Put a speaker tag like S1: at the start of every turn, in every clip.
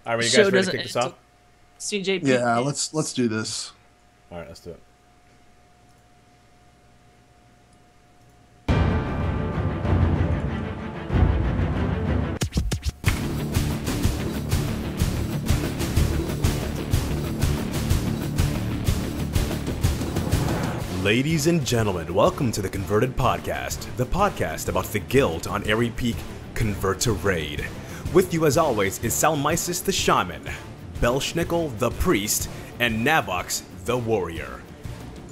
S1: All right, are you guys ready to kick this off?
S2: CJP.
S3: Yeah, let's do this.
S1: All right, let's do it. Ladies and gentlemen, welcome to the Converted Podcast, the podcast about the guild on Airy Peak Convert to Raid. With you as always is Salmisis the Shaman, Belshnickle the Priest, and Navox the Warrior.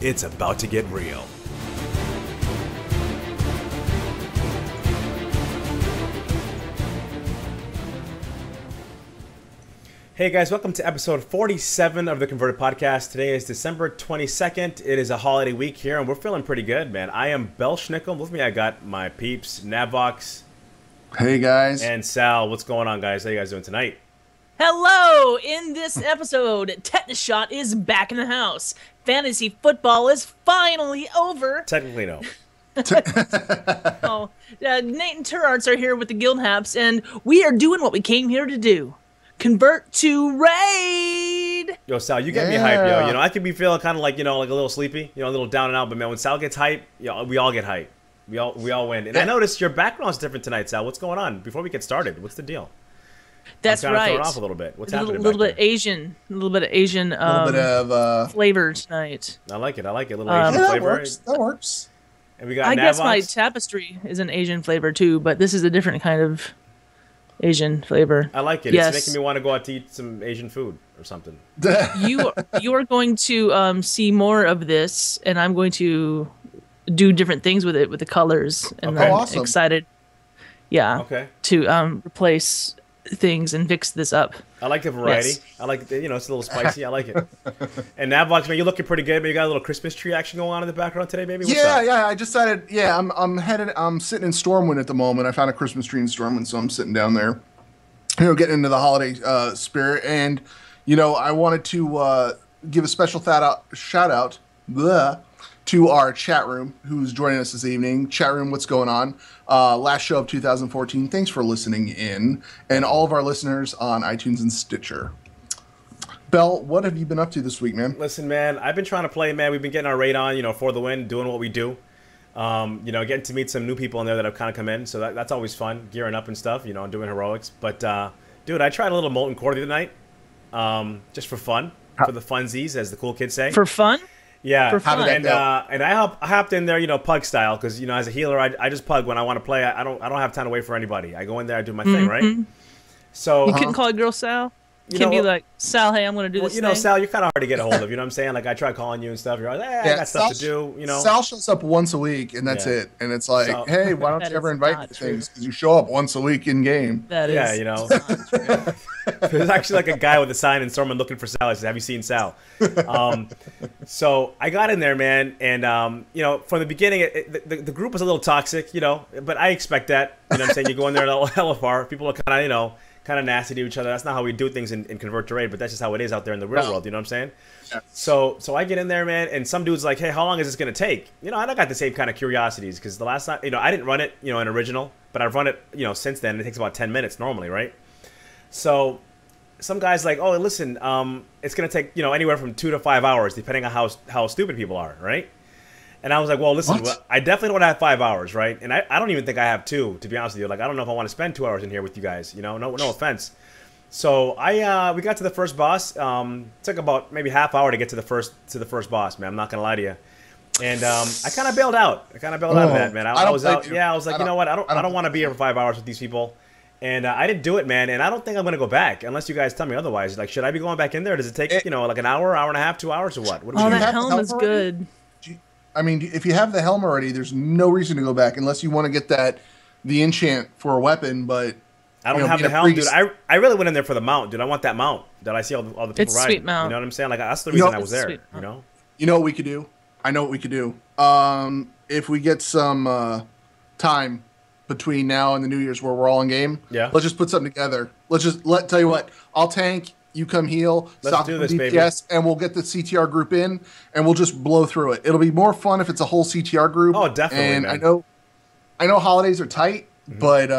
S1: It's about to get real. Hey guys, welcome to episode 47 of the Converted Podcast. Today is December 22nd. It is a holiday week here, and we're feeling pretty good, man. I am Belshnickle. With me, I got my peeps, Navox.
S3: Hey guys.
S1: And Sal. What's going on, guys? How you guys doing tonight?
S2: Hello! In this episode, Tetanusshot is back in the house. Fantasy football is finally over.
S1: Technically, no.
S2: Nate and Turarts are here with the guild haps, and we are doing what we came here to do. Convert to raid.
S1: Yo, Sal, you get me hype, yo. You know, I could be feeling kind of like, like a little sleepy, a little down and out. But man, when Sal gets hype, we all get hype. We all win. And I noticed your background's different tonight, Sal. What's going on? Before we get started, what's the deal?
S2: That's
S1: I'm
S2: right.
S1: Thrown off a little bit. What's happening?
S2: A little bit Asian, a little bit of flavor tonight.
S1: I like it. A little Asian flavor.
S3: That works.
S1: And we got.
S2: I
S1: Navox.
S2: guess my tapestry is an Asian flavor too, but this is a different kind of Asian flavor.
S1: I like it.
S2: Yes.
S1: It's making me want to go out to eat some Asian food or something.
S2: You are going to see more of this, and I'm going to do different things with it, with the colors, and I'm
S3: awesome.
S2: excited. Yeah.
S1: Okay.
S2: To replace things and fix this up.
S1: I like the variety. Yes. I like it's a little spicy. I like it. And Navox, man, you're looking pretty good. Maybe you got a little Christmas tree action going on in the background today, maybe? What's up?
S3: Yeah. I decided. Yeah, I'm sitting in Stormwind at the moment. I found a Christmas tree in Stormwind, so I'm sitting down there. Getting into the holiday spirit, and I wanted to give a special shout out to our chat room who's joining us this evening. Chat room, what's going on? Last show of 2014. Thanks for listening in, and all of our listeners on iTunes and Stitcher. Bell, what have you been up to this week, man?
S1: Listen, man, I've been trying to play, man. We've been getting our raid on, for the win, doing what we do. Getting to meet some new people in there that have kind of come in, so that's always fun, gearing up and stuff, doing heroics. But, dude, I tried a little Molten Core the other night, just for fun, for the funsies, as the cool kids say.
S2: For fun?
S1: Yeah,
S2: for fun.
S1: And I hopped in there, pug style, because as a healer, I just pug when I want to play. I don't have time to wait for anybody. I go in there, I do my thing, right? So
S2: you couldn't call a girl Sal. You can be like, Sal, hey, I'm going to do this thing.
S1: Sal, you're kind of hard to get a hold of. You know what I'm saying? Like I try calling you and stuff. You're like, I got stuff to do.
S3: Sal shows up once a week, and that's it. And it's like, hey, why don't you ever invite me to things? Because you show up once a week in game.
S2: That is not true.
S1: There's actually like a guy with a sign in Stormwind looking for Sal. He says, have you seen Sal? So I got in there, man, and from the beginning, the group was a little toxic, but I expect that. You know what I'm saying? You go in there hella far. People are kind of nasty to each other. That's not how we do things in Convert to Raid, but that's just how it is out there in the real world. You know what I'm saying? Yeah. So I get in there, man, and some dude's like, hey, how long is this going to take? I got the same kind of curiosities, because the last time, I didn't run it, in original, but I've run it, since then. It takes about 10 minutes normally, right? So some guy's like, oh, listen, it's going to take, anywhere from 2 to 5 hours, depending on how stupid people are, right? And I was like, well, listen, I definitely don't have 5 hours, right? And I don't even think I have 2, to be honest with you. Like, I don't know if I want to spend 2 hours in here with you guys, no offense. So we got to the first boss. Took about maybe half hour to get to the first boss, man. I'm not gonna lie to you. And I kind of bailed out. I kind of bailed out of that, man. I was out. Yeah, I was like, you know what? I don't want to be here for 5 hours with these people. And I didn't do it, man. And I don't think I'm gonna go back unless you guys tell me otherwise. Like, should I be going back in there? Does it take like an hour and a half, 2 hours, or what? What do we do?
S2: That helm is good.
S3: I mean, if you have the helm already, there's no reason to go back unless you want to get the enchant for a weapon. But
S1: I don't have the helm, dude. I really went in there for the mount, dude. I want that mount that I see all the people
S2: it's
S1: riding.
S2: Sweet mount.
S1: You know what I'm saying? Like, that's the reason I was there.
S3: You know what we could do? I know what we could do. If we get some time between now and the New Year's where we're all in game, let's just put something together. Tell you what, I'll tank. You come heal,
S1: stop the
S3: DPS, and we'll get the CTR group in, and we'll just blow through it. It'll be more fun if it's a whole CTR group.
S1: Oh, definitely.
S3: And man. I know holidays are tight, but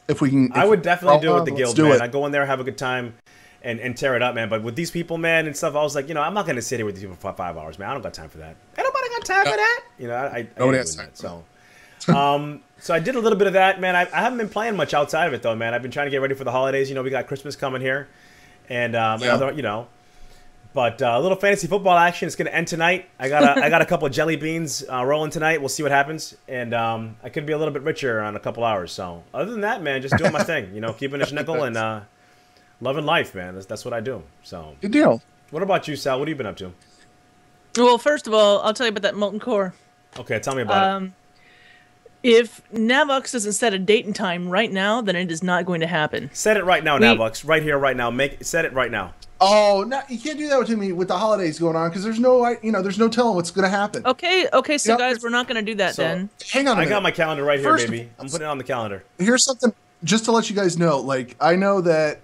S3: If we can,
S1: I would definitely do it with the
S3: let's
S1: guild,
S3: do
S1: man.
S3: it.
S1: I go in there, have a good time, and tear it up, man. But with these people, man, and stuff, I was like, I'm not gonna sit here with these people for 5 hours, man. I don't got time for that. Ain't nobody got time for that. I
S3: Nobody
S1: ain't
S3: has
S1: doing
S3: time.
S1: that. So I did a little bit of that, man. I haven't been playing much outside of it though, man. I've been trying to get ready for the holidays. We got Christmas coming here, and But a little fantasy football action. It's going to end tonight. I got a couple of jelly beans rolling tonight. We'll see what happens, and I could be a little bit richer on a couple hours. So other than that, man, just doing my thing. Keeping a schnickel and loving life, man. That's what I do. So
S3: Good deal.
S1: What about you, Sal? What have you been up to?
S2: Well, first of all, I'll tell you about that molten core.
S1: Okay, tell me about it.
S2: If Navox doesn't set a date and time right now, then it is not going to happen.
S1: Set it right now, Navox. Right here, right now. Set it right now.
S3: Oh, no, you can't do that to me with the holidays going on because there's no telling what's going to happen.
S2: Okay, so guys, we're not going to do that then.
S3: Hang on a minute.
S1: I got my calendar right here, baby. I'm putting it on the calendar.
S3: Here's something just to let you guys know. Like, I know that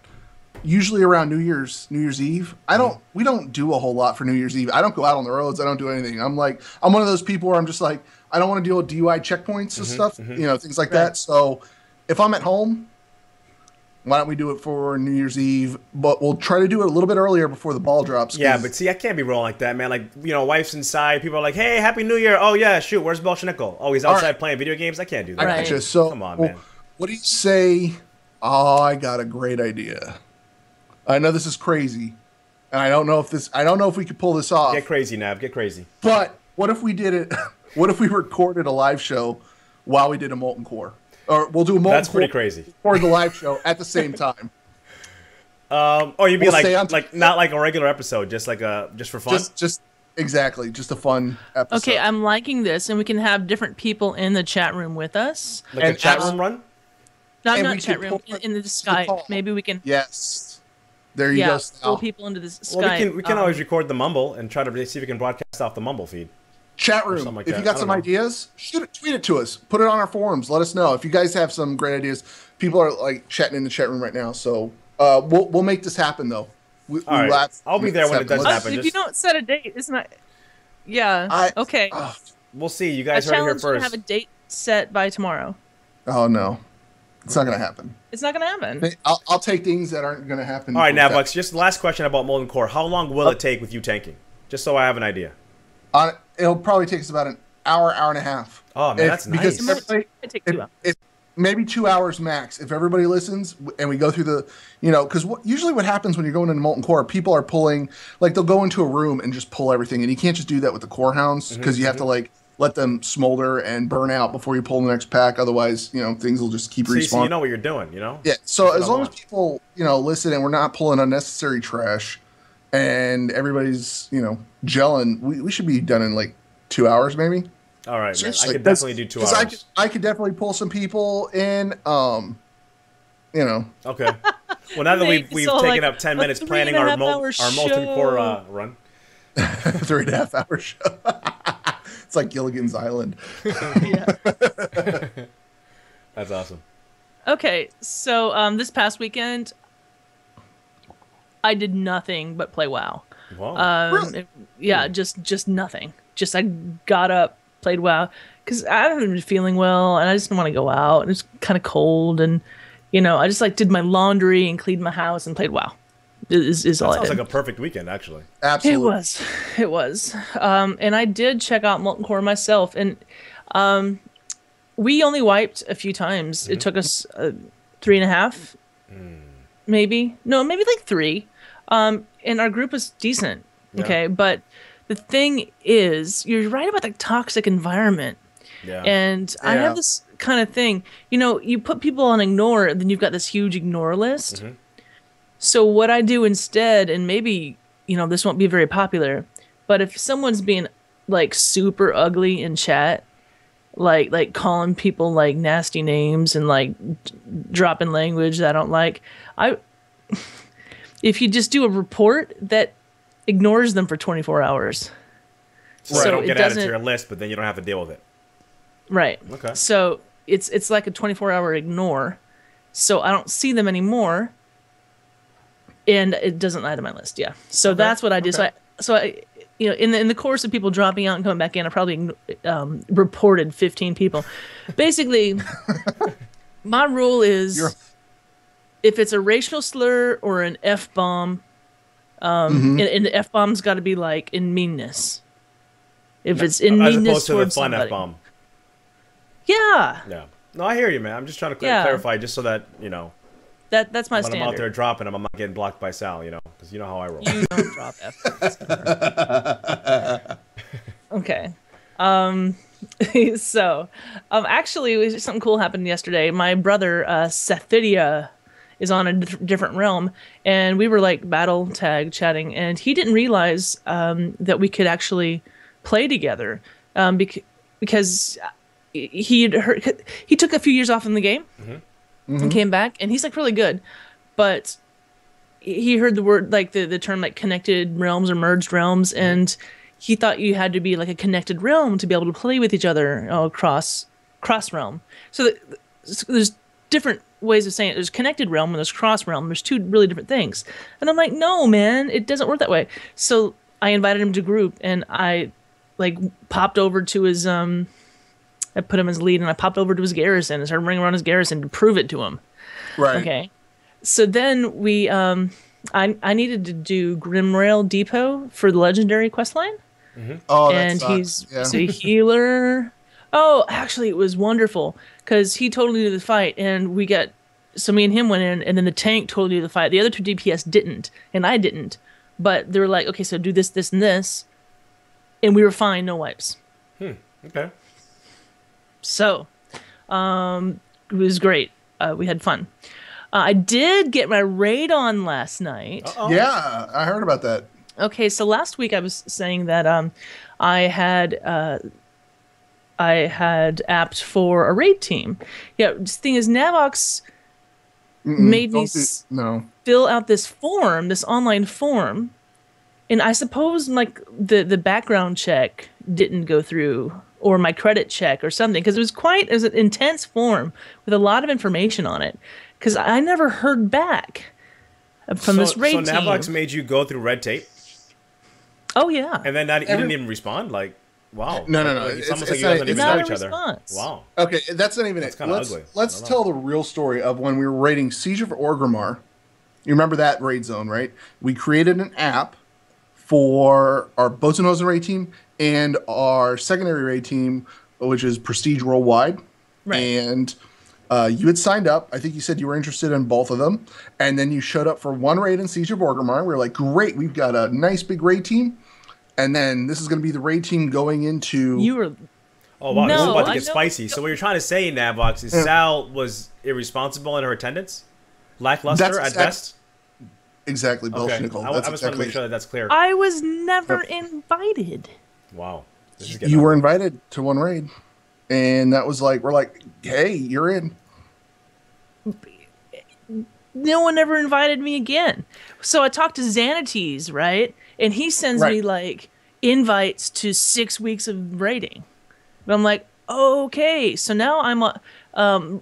S3: usually around New Year's Eve, we don't do a whole lot for New Year's Eve. I don't go out on the roads. I don't do anything. I'm one of those people where I'm just like, I don't want to deal with DUI checkpoints and stuff, things like that. So if I'm at home, why don't we do it for New Year's Eve? But we'll try to do it a little bit earlier before the ball drops.
S1: Yeah, but see, I can't be rolling like that, man. Like, wife's inside. People are like, hey, Happy New Year. Oh, yeah, shoot, where's Belshnickle? Oh, he's outside playing video games? I can't do that.
S3: I gotcha. So,
S1: come on, man.
S3: What do you say? Oh, I got a great idea. I know this is crazy. And I don't know if we could pull this off.
S1: Get crazy, Nav. Get crazy.
S3: But what if we did it? What if we recorded a live show while we did a molten core? Or we'll do a molten core.
S1: That's pretty crazy.
S3: Or the live show at the same time.
S1: You'd be like not like a regular episode, just for fun.
S3: Just exactly, just a fun episode.
S2: Okay, I'm liking this, and we can have different people in the chat room with us.
S1: Like a chat room run.
S2: Not chat room in the Skype. Maybe we can.
S3: Yes. There you go.
S2: Pull people into the Skype.
S1: Well, we can always record the mumble and try to see if we can broadcast off the mumble feed.
S3: Chat room. If you got some ideas, tweet it to us. Put it on our forums. Let us know if you guys have some great ideas. People are like chatting in the chat room right now, so we'll make this happen though.
S1: All right. I'll be there when it does happen.
S2: If you don't set a date, it's not. Yeah. Okay.
S1: We'll see. You guys heard it here first.
S2: To have a date set by tomorrow.
S3: Oh no, it's not gonna happen.
S2: It's not gonna happen.
S3: I'll take things that aren't gonna happen.
S1: All right, Navox. Just the last question about molten core. How long will it take with you tanking? Just so I have an idea.
S3: It'll probably take us about an hour and a half.
S1: Oh man, that's nice.
S3: Because
S2: it take 2 hours.
S3: Maybe 2 hours max if everybody listens and we go through the, because usually what happens when you're going into molten core, people are pulling, like they'll go into a room and just pull everything, and you can't just do that with the core hounds because you have to like let them smolder and burn out before you pull the next pack. Otherwise, things will just keep respawning.
S1: So you know what you're doing,
S3: Yeah. So as long as people, listen and we're not pulling unnecessary trash, and everybody's gelling, we should be done in like 2 hours maybe.
S1: All right, man. I could definitely do 2 hours.
S3: I could definitely pull some people in. Okay.
S1: Well, now that we've taken up 10 minutes planning our molten core run.
S3: 3.5 hour show. It's like Gilligan's Island.
S2: Yeah.
S1: That's awesome.
S2: Okay, so this past weekend, I did nothing but play WoW.
S1: Wow.
S3: Really?
S2: Just nothing. Just I got up, played WoW, because I haven't been feeling well, and I just didn't want to go out, and it's kind of cold, and I just did my laundry and cleaned my house and played WoW. Is all I did.
S1: Sounds like a perfect weekend, actually.
S3: Absolutely.
S2: It was. And I did check out Molten Core myself, and we only wiped a few times. It took us 3.5, maybe. No, maybe like 3. And our group was decent.
S1: Yeah.
S2: Okay, but the thing is, you're right about the toxic environment.
S1: Yeah.
S2: And I have this kind of thing. You put people on ignore, and then you've got this huge ignore list. So what I do instead, and maybe, this won't be very popular, but if someone's being like super ugly in chat, like calling people like nasty names and like dropping language that I don't like, if you just do a report that ignores them for 24 hours.
S1: So don't get added to your list, but then you don't have to deal with it.
S2: Right.
S1: Okay.
S2: So it's like a 24-hour ignore. So I don't see them anymore, and it doesn't add to my list. Yeah. So that's what I do.
S3: Okay.
S2: So I in the course of people dropping out and coming back in, I probably reported 15 people. Basically, My rule is
S3: You're-
S2: if it's a racial slur or an F-bomb, and the F-bomb's got to be like in meanness. If it's in
S1: As
S2: meanness
S1: opposed to the
S2: towards
S1: fun
S2: somebody.
S1: F-bomb.
S2: Yeah.
S1: Yeah. No, I hear you, man. I'm just trying to
S2: Yeah.
S1: clarify just so that, you know,
S2: That's my
S1: when
S2: standard.
S1: I'm out there dropping them, I'm not getting blocked by Sal, you know, because you know how I roll.
S2: You don't drop F-bombs. Okay. So, actually, something cool happened yesterday. My brother, Sethidia, is on a different realm, and we were like battle tag chatting, and he didn't realize that we could actually play together because he took a few years off in the game and came back, and he's like really good, but he heard the word like the term like connected realms or merged realms, and he thought you had to be like a connected realm to be able to play with each other cross realm. So there's different ways of saying it. There's connected realm and there's cross realm. There's two really different things. And I'm like, no, man, it doesn't work that way. So I invited him to group, and I like popped over to his I put him as lead, and I popped over to his garrison and started running around his garrison to prove it to him.
S3: Right.
S2: Okay. So then we I needed to do Grimrail Depot for the legendary questline.
S3: Oh, that
S2: And
S3: sucks.
S2: he's a healer. Oh, actually, it was wonderful because he totally knew the fight, and me and him went in, and then the tank totally knew the fight. The other two DPS didn't, and I didn't. But they were like, okay, so do this, this, and this, and we were fine, no wipes.
S1: Okay.
S2: So, it was great. We had fun. I did get my raid on last night.
S1: Uh-oh.
S3: Yeah, I heard about that.
S2: Okay, so last week I was saying that I had apped for a raid team. Yeah, the thing is, Navox made me fill out this online form, and I suppose like the background check didn't go through, or my credit check or something, because it was an intense form with a lot of information on it, because I never heard back from this raid team.
S1: So Navox made you go through red tape?
S2: Oh yeah.
S1: And then you didn't even respond? Like, wow.
S3: No.
S1: Like, it's almost like you guys don't even know each other.
S2: Response.
S1: Wow.
S3: Okay, that's not even it.
S1: Kind of ugly.
S3: Let's tell the real story of when we were raiding Siege of Orgrimmar. You remember that raid zone, right? We created an app for our Boats and Hosen raid team and our secondary raid team, which is Prestige Worldwide.
S2: Right.
S3: And you had signed up. I think you said you were interested in both of them. And then you showed up for one raid in Siege of Orgrimmar. We were like, great, we've got a nice big raid team. And then this is going to be the raid team going into...
S2: You were...
S1: Oh, wow. This is
S2: No,
S1: about to
S2: I
S1: get
S2: know-
S1: spicy. So what you're trying to say, Navox, is Sal was irresponsible in her attendance? Lackluster
S3: That's
S1: at
S3: exact-
S1: best?
S3: Exactly,
S1: Okay.
S3: Belshnickle.
S1: I
S3: That's
S1: just want to make sure that that's clear.
S2: I was never invited.
S1: Wow. This is getting
S3: You were
S1: ugly.
S3: invited to one raid. And that was like, we're like, hey, you're in.
S2: No one ever invited me again. So I talked to Xanates, right? And he sends me like invites to 6 weeks of raiding. And I'm like, okay. So now I'm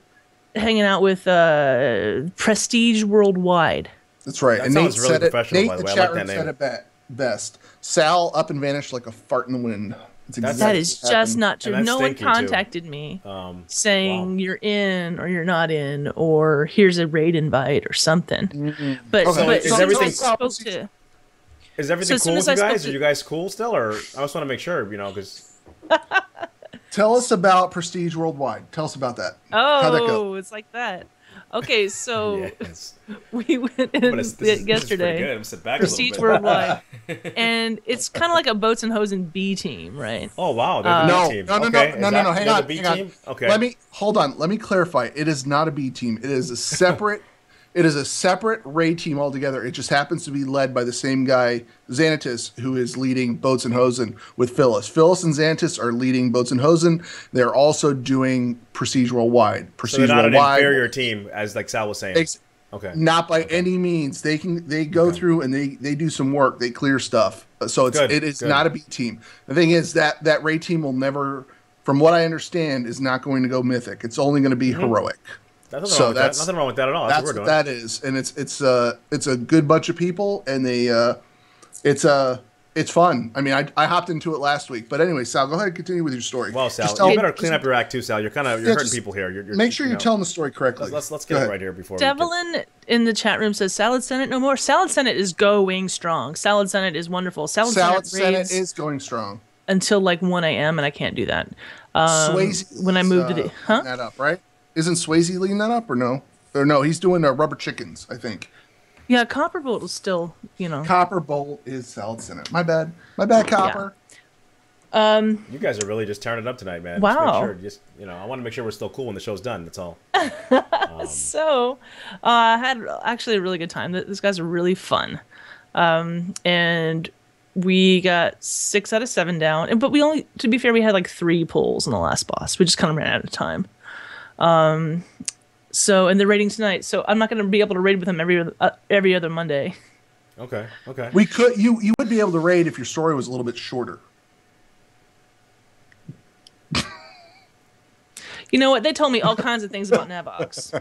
S2: hanging out with Prestige Worldwide.
S3: That's right.
S1: That
S3: and
S1: sounds
S3: Nate
S1: really
S3: said it.
S1: professional,
S3: Nate
S1: by the
S3: in
S1: way.
S3: the
S1: I
S3: chat
S1: like
S3: room
S1: that
S3: said
S1: name.
S3: it best. Sal up and vanished like a fart in the wind. That's
S1: That's-
S2: That
S3: exactly
S2: is
S3: what
S2: just
S3: happened.
S2: not true.
S1: And that's
S2: No one
S1: stinky, too.
S2: contacted me saying
S1: wow.
S2: you're in or you're not in, or here's a raid invite or something. But,
S3: Okay.
S2: but
S1: Is
S2: as soon as I
S1: everything-
S2: spoke to...
S1: Is everything
S2: So as soon
S1: cool
S2: as
S1: with you
S2: I spoke
S1: guys?
S2: to-
S1: Are you guys cool still? Or I just want to make sure, you know, because...
S3: Tell us about Prestige Worldwide. Tell us about that. How'd that go?
S2: Oh, it's like that. Okay, so
S1: Yes.
S2: we went
S1: But
S2: in
S1: this is pretty
S2: yesterday.
S1: good. I'm sit back
S2: Prestige
S1: a little bit.
S2: Worldwide, and it's kind of like a Boats and Hosen B team, right?
S1: Oh, wow. They're the
S3: No,
S1: B team.
S3: no, no,
S1: Okay.
S3: no.
S1: Is that-
S3: Hang
S1: they're
S3: on,
S1: the B
S3: hang on.
S1: team? Okay.
S3: Let me clarify. It is not a B team. It is a separate. It is a separate raid team altogether. It just happens to be led by the same guy, Xanatis, who is leading Boats and Hosen with Phyllis. Phyllis and Xanatis are leading Boats and Hosen. They're also doing Prestige Worldwide.
S1: So
S3: Prestige
S1: they're not an
S3: Worldwide.
S1: inferior team, as like Sal was saying. Okay.
S3: Not by any means. They go through and they do some work. They clear stuff. So it is
S1: Good.
S3: not a B team. The thing is that raid team will never, from what I understand, is not going to go mythic. It's only going to be heroic.
S1: That's
S3: So
S1: nothing wrong with that at all. That's what we're
S3: That's
S1: doing.
S3: what that is, and it's a good bunch of people, and it's It's fun. I mean, I hopped into it last week. But anyway, Sal, go ahead and continue with your story.
S1: Well, Sal, you better clean up your act too, Sal. You're hurting people here.
S3: Make sure you're telling the story correctly.
S1: Let's get it right here before.
S2: Devlin in the chat room says Salad Senate no more. Salad Senate is going strong. Salad Senate is wonderful. Salad Senate
S3: is going strong
S2: until like 1 a.m. and I can't do that.
S3: Swayze
S2: when I moved to the
S3: that up, right? Isn't Swayze leading that up or no? Or no, he's doing rubber chickens, I think.
S2: Yeah, Copper Bolt is still,
S3: Copper Bolt is Salad Senate. My bad, Copper.
S2: Yeah.
S1: You guys are really just tearing it up tonight, man.
S2: Wow.
S1: I want to make sure we're still cool when the show's done. That's all.
S2: So, I had actually a really good time. These guys are really fun. And we got 6 out of 7 down. But to be fair, we had like 3 pulls in the last boss. We just kind of ran out of time. So, and they're raiding tonight. So I'm not going to be able to raid with them every other Monday.
S1: Okay.
S3: We could. You would be able to raid if your story was a little bit shorter.
S2: You know what? They told me all kinds of things about Navox.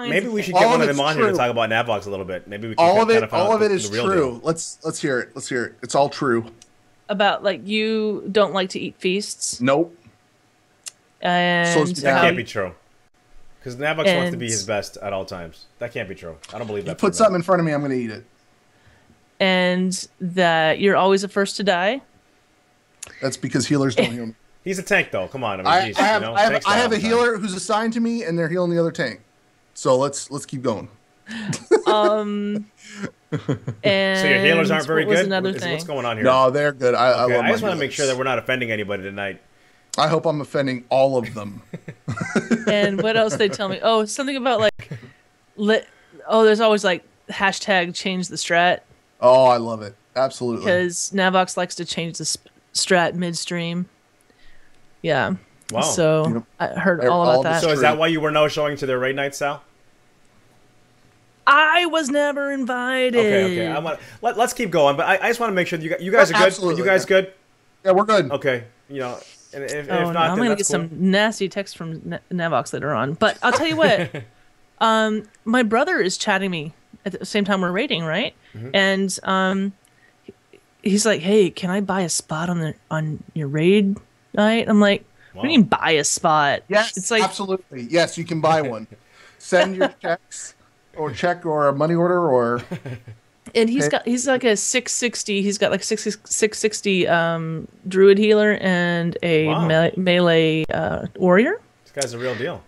S1: Maybe we should get one of them on here to talk about Navox a little bit. Maybe we can
S3: all of it is true. Let's hear it. Let's hear it. It's all true.
S2: About like you don't like to eat feasts.
S3: Nope.
S2: And
S1: that can't be true. Because Navox wants to be his best at all times. That can't be true. I don't believe that.
S3: You put something in front of me, I'm going to eat it.
S2: And that you're always the first to die.
S3: That's because healers don't heal me.
S1: He's a tank, though. Come on.
S3: I have a healer who's assigned to me, and they're healing the other tank. So let's keep going.
S2: And
S1: so your healers aren't very good?
S2: Thing?
S1: What's going on here?
S3: No, they're good. I love
S1: I just want to make sure that we're not offending anybody tonight.
S3: I hope I'm offending all of them.
S2: And what else they tell me? Oh, something about like, there's always like hashtag change the strat.
S3: Oh, I love it. Absolutely.
S2: Because Navox likes to change the strat midstream. Yeah.
S1: Wow.
S2: So I heard all about that.
S1: So is that why you were no showing to their raid night, Sal?
S2: I was never invited.
S1: Okay. Let's keep going, but I just want to make sure that you guys are good.
S3: Absolutely.
S1: You guys good?
S3: Yeah, we're good.
S1: Okay. And if not,
S2: I'm gonna get
S1: cool.
S2: some nasty text from Navox later on. But I'll tell you what, my brother is chatting me at the same time we're raiding, right? Mm-hmm. And he's like, "Hey, can I buy a spot on your raid night?" I'm like, "What do you mean buy a spot?"
S3: Yes,
S2: it's like
S3: absolutely. Yes, you can buy one. Send your checks or check or a money order or.
S2: And he's like a 660. He's got like 660 druid healer and a melee warrior.
S1: This guy's a real deal.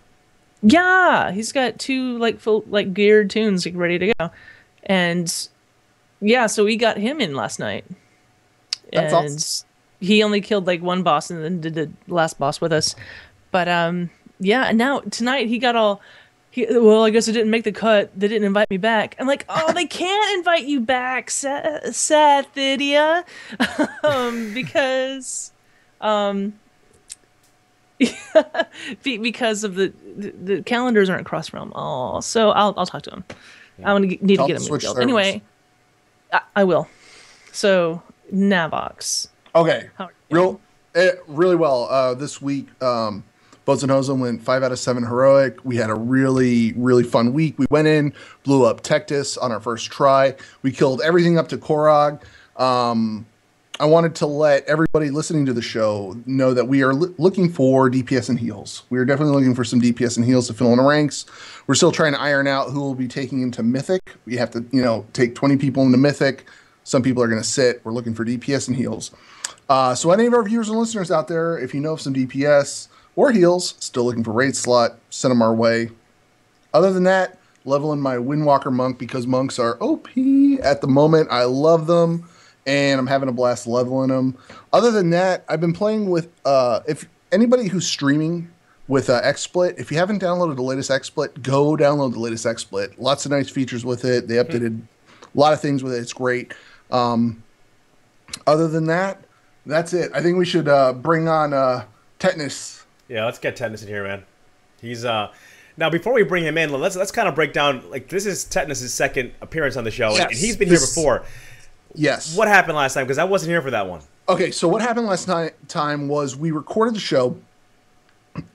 S2: Yeah, he's got 2 like full like geared tunes like, ready to go, and yeah, so we got him in last night.
S3: That's awesome.
S2: He only killed like 1 boss and then did the last boss with us. But yeah, and now tonight he got all. Well, I guess it didn't make the cut. They didn't invite me back. I'm like, oh, they can't invite you back, Seth, idiot. Because because of the calendars aren't cross realm. Oh, so I'll talk to him. Yeah. I need to get him guild. Anyway, I will. So Navox.
S3: Okay, really well this week. Boats and Hosen went 5 out of 7 heroic. We had a really, really fun week. We went in, blew up Tectus on our first try. We killed everything up to Korog. I wanted to let everybody listening to the show know that we are looking for DPS and heals. We are definitely looking for some DPS and heals to fill in the ranks. We're still trying to iron out who will be taking into Mythic. We have to, take 20 people into Mythic. Some people are going to sit. We're looking for DPS and heals. So any of our viewers and listeners out there, if you know of some DPS or heals, still looking for raid slot, send them our way. Other than that, leveling my Windwalker monk because monks are OP at the moment. I love them, and I'm having a blast leveling them. Other than that, I've been playing with, if anybody who's streaming with XSplit, if you haven't downloaded the latest XSplit, go download the latest XSplit. Lots of nice features with it. They updated a lot of things with it. It's great. Other than that, that's it. I think we should bring on Tetanus.
S1: Yeah, let's get Tetanus in here, man. He's now before we bring him in, let's kind of break down. Like, this is Tetanus's second appearance on the show, and he's been here before.
S3: Yes.
S1: What happened last time? Because I wasn't here for that one.
S3: Okay, so what happened last time was we recorded the show,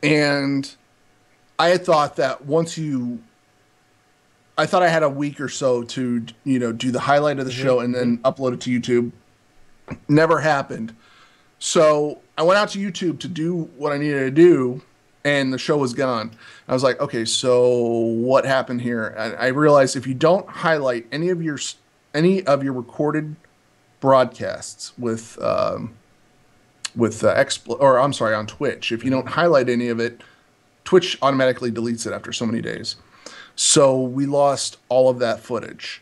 S3: and I had thought that I thought I had a week or so to do the highlight of the show and then upload it to YouTube. Never happened. So I went out to YouTube to do what I needed to do, and the show was gone. I was like, okay, so what happened here? And I realized if you don't highlight any of your recorded broadcasts on Twitch, if you don't highlight any of it, Twitch automatically deletes it after so many days. So we lost all of that footage.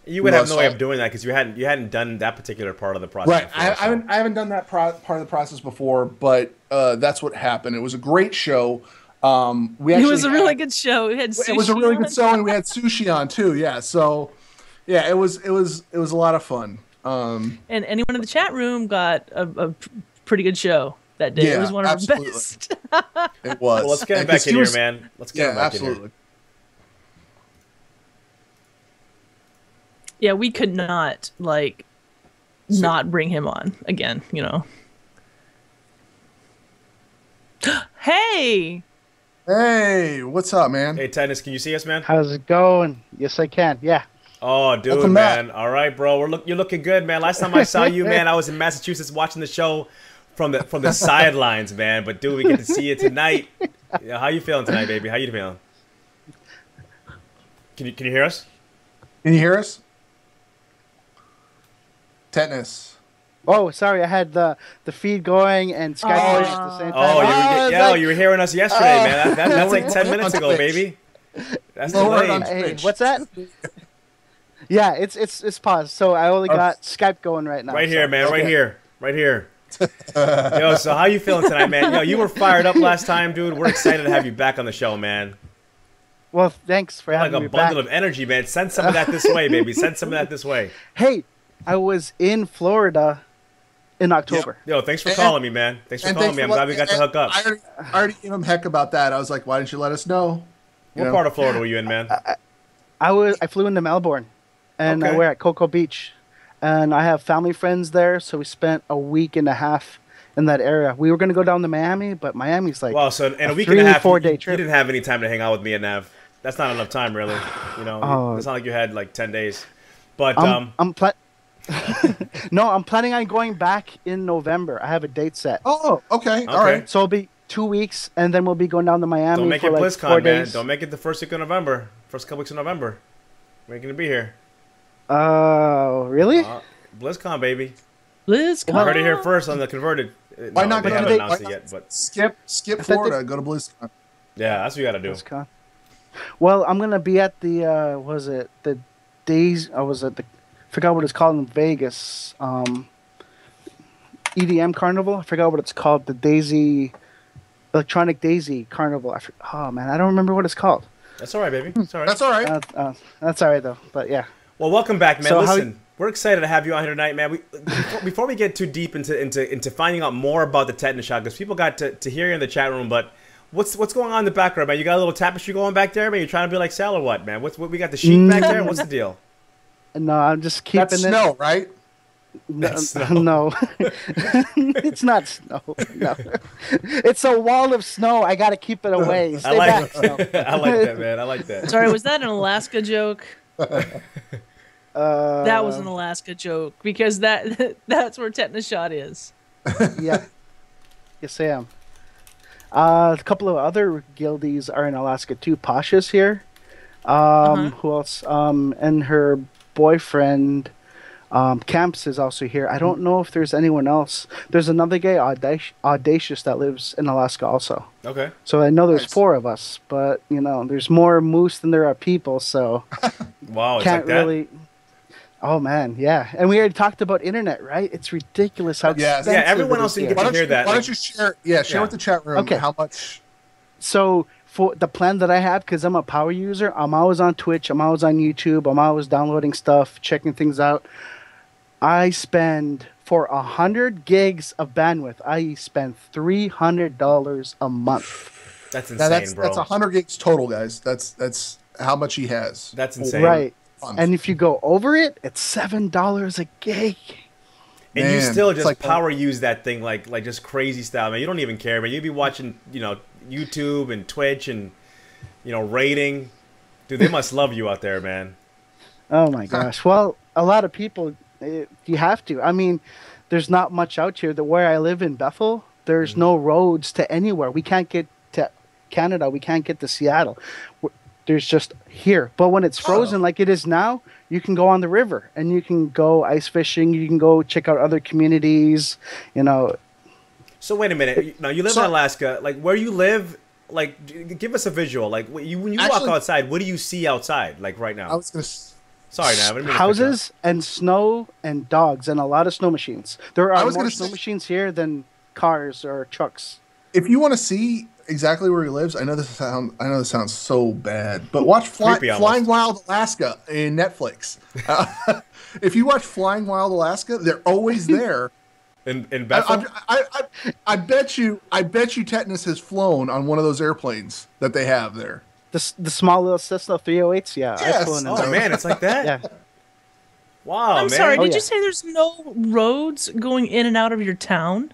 S1: You would have no way of doing that because you hadn't done that particular part of the process.
S3: Right,
S1: before,
S3: I haven't done that part of the process before, but that's what happened. It was a great show. It
S2: was a really good show. It
S3: was a really good show, and we had sushi on too. Yeah, so yeah, it was a lot of fun.
S2: And anyone in the chat room got a pretty good show that day.
S3: Yeah,
S2: it was one of the best.
S3: It was.
S1: Well, let's get him back in here, man. Let's get him back
S3: absolutely.
S1: in here.
S2: Yeah, we could not not bring him on again, you know. Hey,
S3: what's up, man?
S1: Hey, Tetanus, can you see us, man?
S4: How's it going? Yes, I can. Yeah.
S1: Oh, dude,
S3: Welcome
S1: man.
S3: back.
S1: All right, bro. You're looking good, man. Last time I saw you, man, I was in Massachusetts watching the show from the sidelines, man. But dude, we get to see you tonight. How you feeling tonight, baby? How you feeling? Can you hear us?
S3: Can you hear us? Tetanus.
S4: Oh, sorry. I had the feed going and Skype going at the same time.
S1: Oh, you were hearing us yesterday, man. That's like 10 minutes ago, baby. That's delayed.
S4: Hey, what's that? Yeah, it's paused. So I only got Skype going right now.
S1: Right here, man. Okay. Right here. Yo, so how you feeling tonight, man? Yo, you were fired up last time, dude. We're excited to have you back on the show, man.
S4: Well, thanks for having me back.
S1: Like a bundle of energy, man. Send some of that this way, baby. Send some of that this way.
S4: Hey, I was in Florida in October.
S1: Yep. Yo, thanks for calling me, man. Thanks for calling me. I'm glad we got to hook up.
S3: I already gave him heck about that. I was like, why didn't you let us know?
S1: What part of Florida were you in, man?
S4: I flew into Melbourne, and we're at Cocoa Beach, and I have family friends there, so we spent a week and a half in that area. We were going to go down to Miami, but Miami's like
S1: so in a week and a half,
S4: 4-day trip.
S1: You didn't have any time to hang out with me and Nav. That's not enough time, really. You know, it's not like you had like 10 days. But
S4: no, I'm planning on going back in November. I have a date set.
S3: Oh, okay. All right.
S4: So it'll be 2 weeks, and then we'll be going down to Miami.
S1: Don't make
S4: for
S1: it
S4: like
S1: BlizzCon,
S4: 4
S1: man.
S4: days.
S1: Don't make it the first week of November. First couple weeks of November. We're going to be here.
S4: Really?
S1: BlizzCon, baby.
S2: BlizzCon.
S1: I heard it here first on the Converted.
S3: Why not?
S1: They haven't announced it yet, but
S3: skip Florida. Go to BlizzCon.
S1: Yeah, that's what you got to do.
S4: BlizzCon. Well, I'm gonna be at the the days? I was at the forgot what it's called in Vegas. EDM Carnival. I forgot what it's called. The Electronic Daisy Carnival. Oh man, I don't remember what it's called.
S1: That's all right, baby. That's all right.
S3: That's all right.
S4: That's all right though. But yeah.
S1: Well, welcome back, man.
S4: So
S1: Listen, we're excited to have you on here tonight, man. Before we get too deep into finding out more about the Tetanusshot, because people got to hear you in the chat room, but what's going on in the background, man? You got a little tapestry going back there, man? You trying to be like Sal or what, man? What we got the sheet back there? What's the deal?
S4: No, I'm just keeping
S3: That's snow, right?
S4: No, no. It's not snow. No, it's a wall of snow. I gotta keep it away. Stay back, snow.
S1: I like that, man. I like that.
S2: Sorry, was that an Alaska joke? That was an Alaska joke because that's where Tetanusshot is.
S4: Yeah. Yes, I am. A couple of other guildies are in Alaska too. Pasha's here. Who else? And her boyfriend, Camps, is also here. I don't know if there's anyone else. There's another guy, Audacious, that lives in Alaska also.
S1: Okay.
S4: So I know there's 4 of us, but you know, there's more moose than there are people. So
S1: wow, it's
S4: can't
S1: like that?
S4: really. Oh man, yeah, and we already talked about internet, right? It's ridiculous how expensive.
S1: Yeah, everyone
S4: it
S1: else
S4: is
S1: didn't
S4: here.
S1: get to hear that.
S3: Why don't you share? Share with the chat room.
S4: Okay.
S3: How much?
S4: So for the plan that I have, because I'm a power user, I'm always on Twitch, I'm always on YouTube, I'm always downloading stuff, checking things out. I spend for 100 gigs of bandwidth. I spend $300 a month.
S1: That's insane, bro.
S3: That's 100 gigs total, guys. That's how much he has.
S1: That's insane.
S4: Right. And if you go over it, it's $7 a gig.
S1: And
S3: Man,
S1: you still just
S3: like
S1: power use that thing like just crazy style, man. You don't even care, man. You'd be watching, YouTube and Twitch and, rating. Dude, they must love you out there, man.
S4: Oh my gosh. Well, a lot of people, you have to. I mean, there's not much out here. Where I live in Bethel, there's no roads to anywhere. We can't get to Canada. We can't get to Seattle. There's just here. But when it's frozen like it is now, you can go on the river and you can go ice fishing. You can go check out other communities, you know.
S1: So wait a minute. Now you live in Alaska. Like where you live, like give us a visual. Like when you walk outside, what do you see outside? Like right now.
S3: I was gonna.
S1: Sorry, Nav.
S4: Houses and snow and dogs and a lot of snow machines. There are more snow machines here than cars or trucks.
S3: If you want to see exactly where he lives, I know this sounds so bad, but watch Flying Wild Alaska in Netflix. If you watch Flying Wild Alaska, they're always there.
S1: in Bethel?
S3: I bet you Tetanus has flown on one of those airplanes that they have there.
S4: The small little Cessna 308s, yeah.
S3: Yes.
S1: Oh man, it's like that.
S4: Yeah.
S1: Wow,
S2: I'm
S1: man.
S2: sorry. Did you say there's no roads going in and out of your town?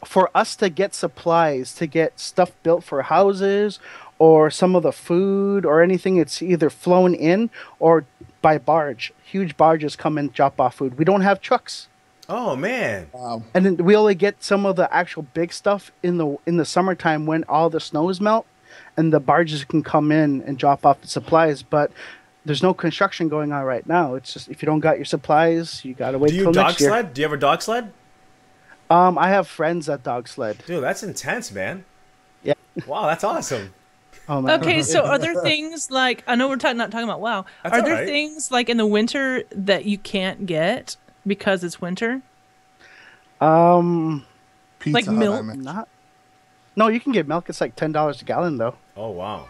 S4: For us to get supplies, to get stuff built for houses, or some of the food or anything, it's either flown in or by barge. Huge barges come and drop off food. We don't have trucks.
S1: Oh man.
S3: Wow.
S4: And then we only get some of the actual big stuff in the summertime when all the snows melt, and the barges can come in and drop off the supplies. But there's no construction going on right now. It's just if you don't got your supplies, you gotta wait till next year.
S1: Do you have a dog sled?
S4: I have friends that dog sled.
S1: Dude, that's intense, man.
S4: Yeah.
S1: Wow, that's awesome.
S4: Oh man.
S2: Okay, so are there things like I know we're not talking about WoW.
S1: That's
S2: Are there
S1: alright.
S2: things like in the winter that you can't get because it's winter?
S3: Pizza
S2: Like
S3: Hut,
S2: milk?
S3: I mean.
S4: No, you can get milk. It's like $10 a gallon though.
S1: Oh wow.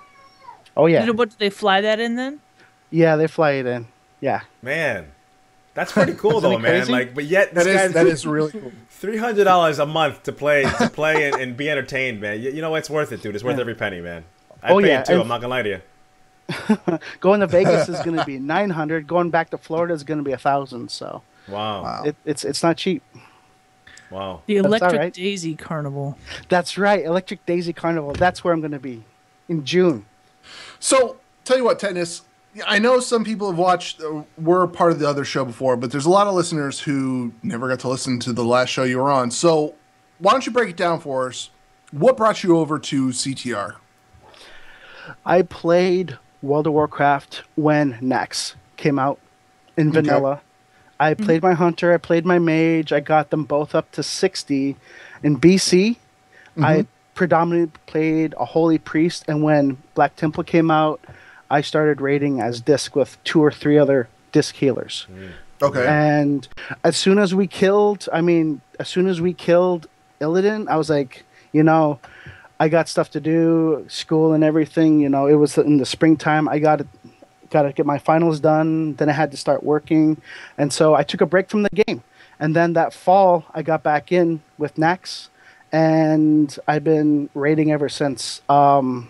S4: Oh yeah.
S2: What do they fly that in then?
S4: Yeah, they fly it in. Yeah.
S1: Man. That's pretty cool though,
S4: it
S1: man.
S4: crazy?
S1: Like, but yet this
S3: That is really cool.
S1: $300 a month to play and be entertained, man. You know it's worth it, dude. It's worth every penny, man. I pay it too. I'm not gonna lie to you.
S4: Going to Vegas is going to be $900. Going back to Florida is going to be $1,000. So
S1: Wow.
S4: it's not cheap.
S1: Wow.
S2: The Electric
S4: alright.
S2: Daisy Carnival.
S4: That's right, Electric Daisy Carnival. That's where I'm going to be in June.
S3: So, tell you what, Tetanus, I know some people have watched, were part of the other show before, but there's a lot of listeners who never got to listen to the last show you were on. So, why don't you break it down for us? What brought you over to CTR?
S4: I played World of Warcraft when Nax came out in vanilla. I played my hunter, I played my mage, I got them both up to 60. In BC, I predominantly played a holy priest, and when Black Temple came out, I started raiding as disc with 2 or 3 other disc healers.
S3: Okay.
S4: And as soon as we killed Illidan, I was like, I got stuff to do, school and everything. It was in the springtime. I got to get my finals done. Then I had to start working. And so I took a break from the game. And then that fall, I got back in with Nax. And I've been raiding ever since. I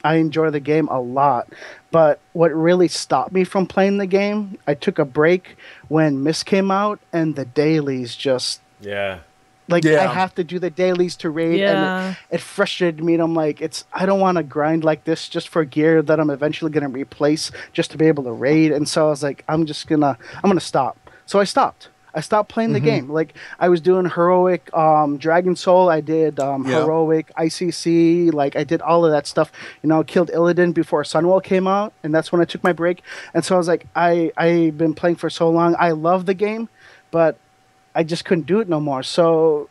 S4: enjoy the game a lot. But what really stopped me from playing the game, I took a break when Mist came out. And the dailies just...
S1: Yeah.
S4: I have to do the dailies to raid, and it frustrated me. And I'm like, I don't want to grind like this just for gear that I'm eventually going to replace just to be able to raid. And so I was like, I'm gonna stop. So I stopped. I stopped playing the game. Like I was doing heroic, Dragon Soul. I did heroic ICC. Like I did all of that stuff. Killed Illidan before Sunwell came out, and that's when I took my break. And so I was like, I've been playing for so long. I love the game, but I just couldn't do it no more. So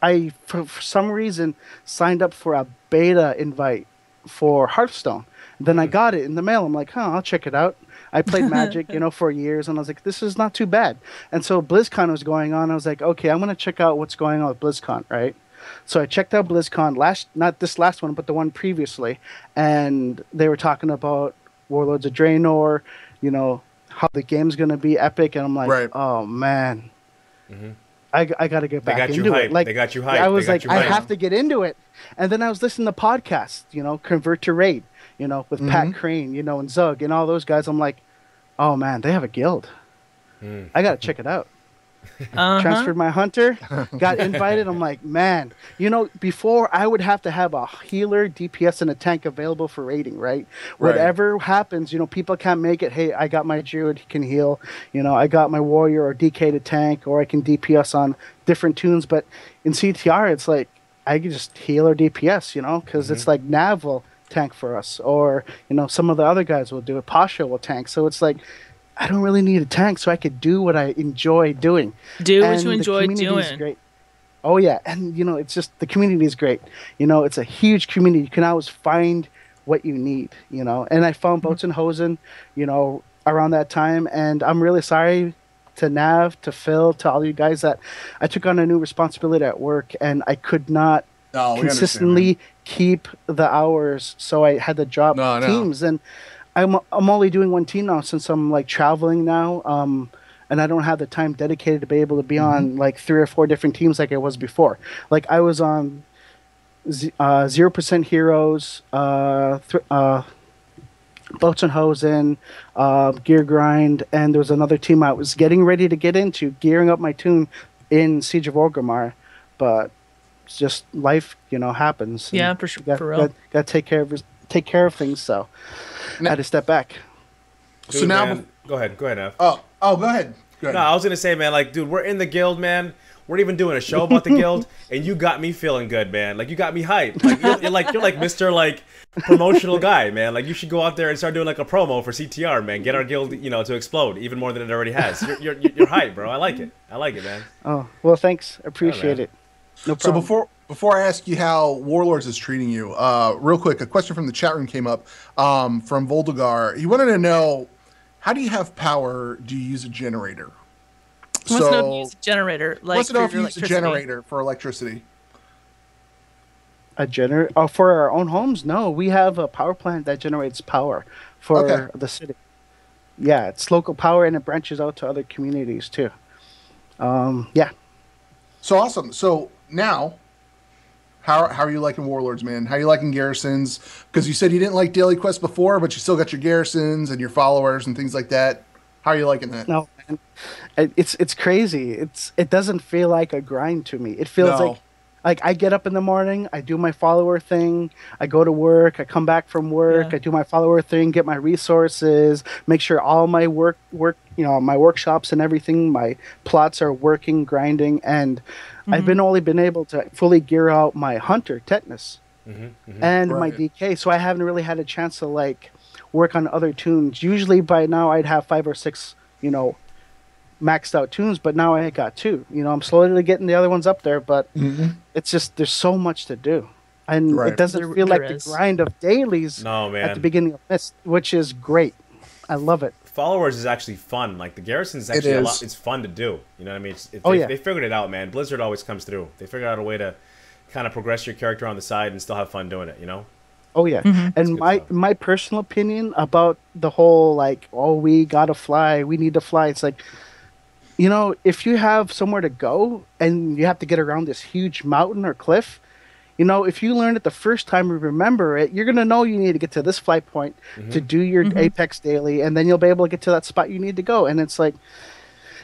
S4: I, for some reason, signed up for a beta invite for Hearthstone. Then I got it in the mail. I'm like, I'll check it out. I played Magic, for years, and I was like, this is not too bad. And so BlizzCon was going on. I was like, okay, I'm going to check out what's going on with BlizzCon, right? So I checked out BlizzCon, not this last one, but the one previously. And they were talking about Warlords of Draenor, how the game's going to be epic. And I'm like, oh, man. I got to get back into it.
S1: They got you hyped.
S4: I was like, I have to get into it. And then I was listening to podcasts, Convert to Raid, with Pat Crane, and Zug and all those guys. I'm like, oh man, they have a guild. I got to check it out. Transferred my hunter, got invited. I'm like, man, before I would have to have a healer, DPS, and a tank available for raiding, right? Whatever happens, people can't make it. Hey, I got my druid, he can heal. I got my warrior or DK to tank, or I can DPS on different tunes. But in CTR, it's like I can just heal or DPS, because it's like Nav will tank for us, or some of the other guys will do it. Pasha will tank, so it's like, I don't really need a tank, so I could do what I enjoy doing.
S2: Do what you enjoy doing.
S4: Great. Oh yeah, and it's just the community is great. It's a huge community. You can always find what you need. And I found Boats and Hosen, around that time, and I'm really sorry to Nav, to Phil, to all you guys that I took on a new responsibility at work, and I could not consistently keep the hours, so I had to drop teams and. I'm only doing one team now since I'm like traveling now, and I don't have the time dedicated to be able to be on like 3 or 4 different teams like I was before. Like I was on 0% Heroes, Boats and Hosen, Gear Grind, and there was another team I was getting ready to get into, gearing up my tune in Siege of Orgrimmar, but it's just life, happens.
S2: Yeah, for sure. For real.
S4: Got to take care of things, so I had to step back.
S3: So now,
S1: man, go ahead, Ev.
S3: Oh, go ahead.
S1: No, I was gonna say, man, like, dude, we're in the guild, man. We're even doing a show about the guild, and you got me feeling good, man. Like, you got me hyped. Like, you're like Mr. like promotional guy, man. Like, you should go out there and start doing like a promo for CTR, man. Get our guild, to explode even more than it already has. You're hyped, bro. I like it, man.
S4: Oh, well, thanks. Appreciate it. No problem.
S3: So before I ask you how Warlords is treating you, real quick, a question from the chat room came up from Voldegar. He wanted to know, how do you have power? Do you use a generator?
S2: What's to know if you use a generator? Like,
S3: what's to know if you use a generator for electricity?
S4: A generator? Oh, for our own homes? No, we have a power plant that generates power for the city. Yeah, it's local power, and it branches out to other communities too. Yeah.
S3: So awesome. So now, how are you liking Warlords, man? How are you liking Garrisons? Because you said you didn't like daily quests before, but you still got your Garrisons and your followers and things like that. How are you liking that?
S4: No, man. It's crazy. It doesn't feel like a grind to me. It feels like I get up in the morning, I do my follower thing, I go to work, I come back from work, I do my follower thing, get my resources, make sure all my work, my workshops and everything, my plots are working, grinding, and I've only been able to fully gear out my hunter, Tetanus, and my DK, so I haven't really had a chance to like work on other tunes. Usually by now I'd have 5 or 6, maxed out tunes, but now I got 2. I'm slowly getting the other ones up there, but it's just there's so much to do, and it doesn't feel like the grind of dailies at the beginning of this, which is great. I love it.
S1: Followers is actually fun. Like the Garrison is actually a lot. It's fun to do. You know what I mean? They figured it out, man. Blizzard always comes through. They figured out a way to kind of progress your character on the side and still have fun doing it.
S4: Oh yeah, and my personal opinion about the whole like, we gotta fly, we need to fly. It's like, if you have somewhere to go and you have to get around this huge mountain or cliff, if you learn it the first time and remember it, you're going to know you need to get to this flight point to do your Apex daily, and then you'll be able to get to that spot you need to go. And it's like,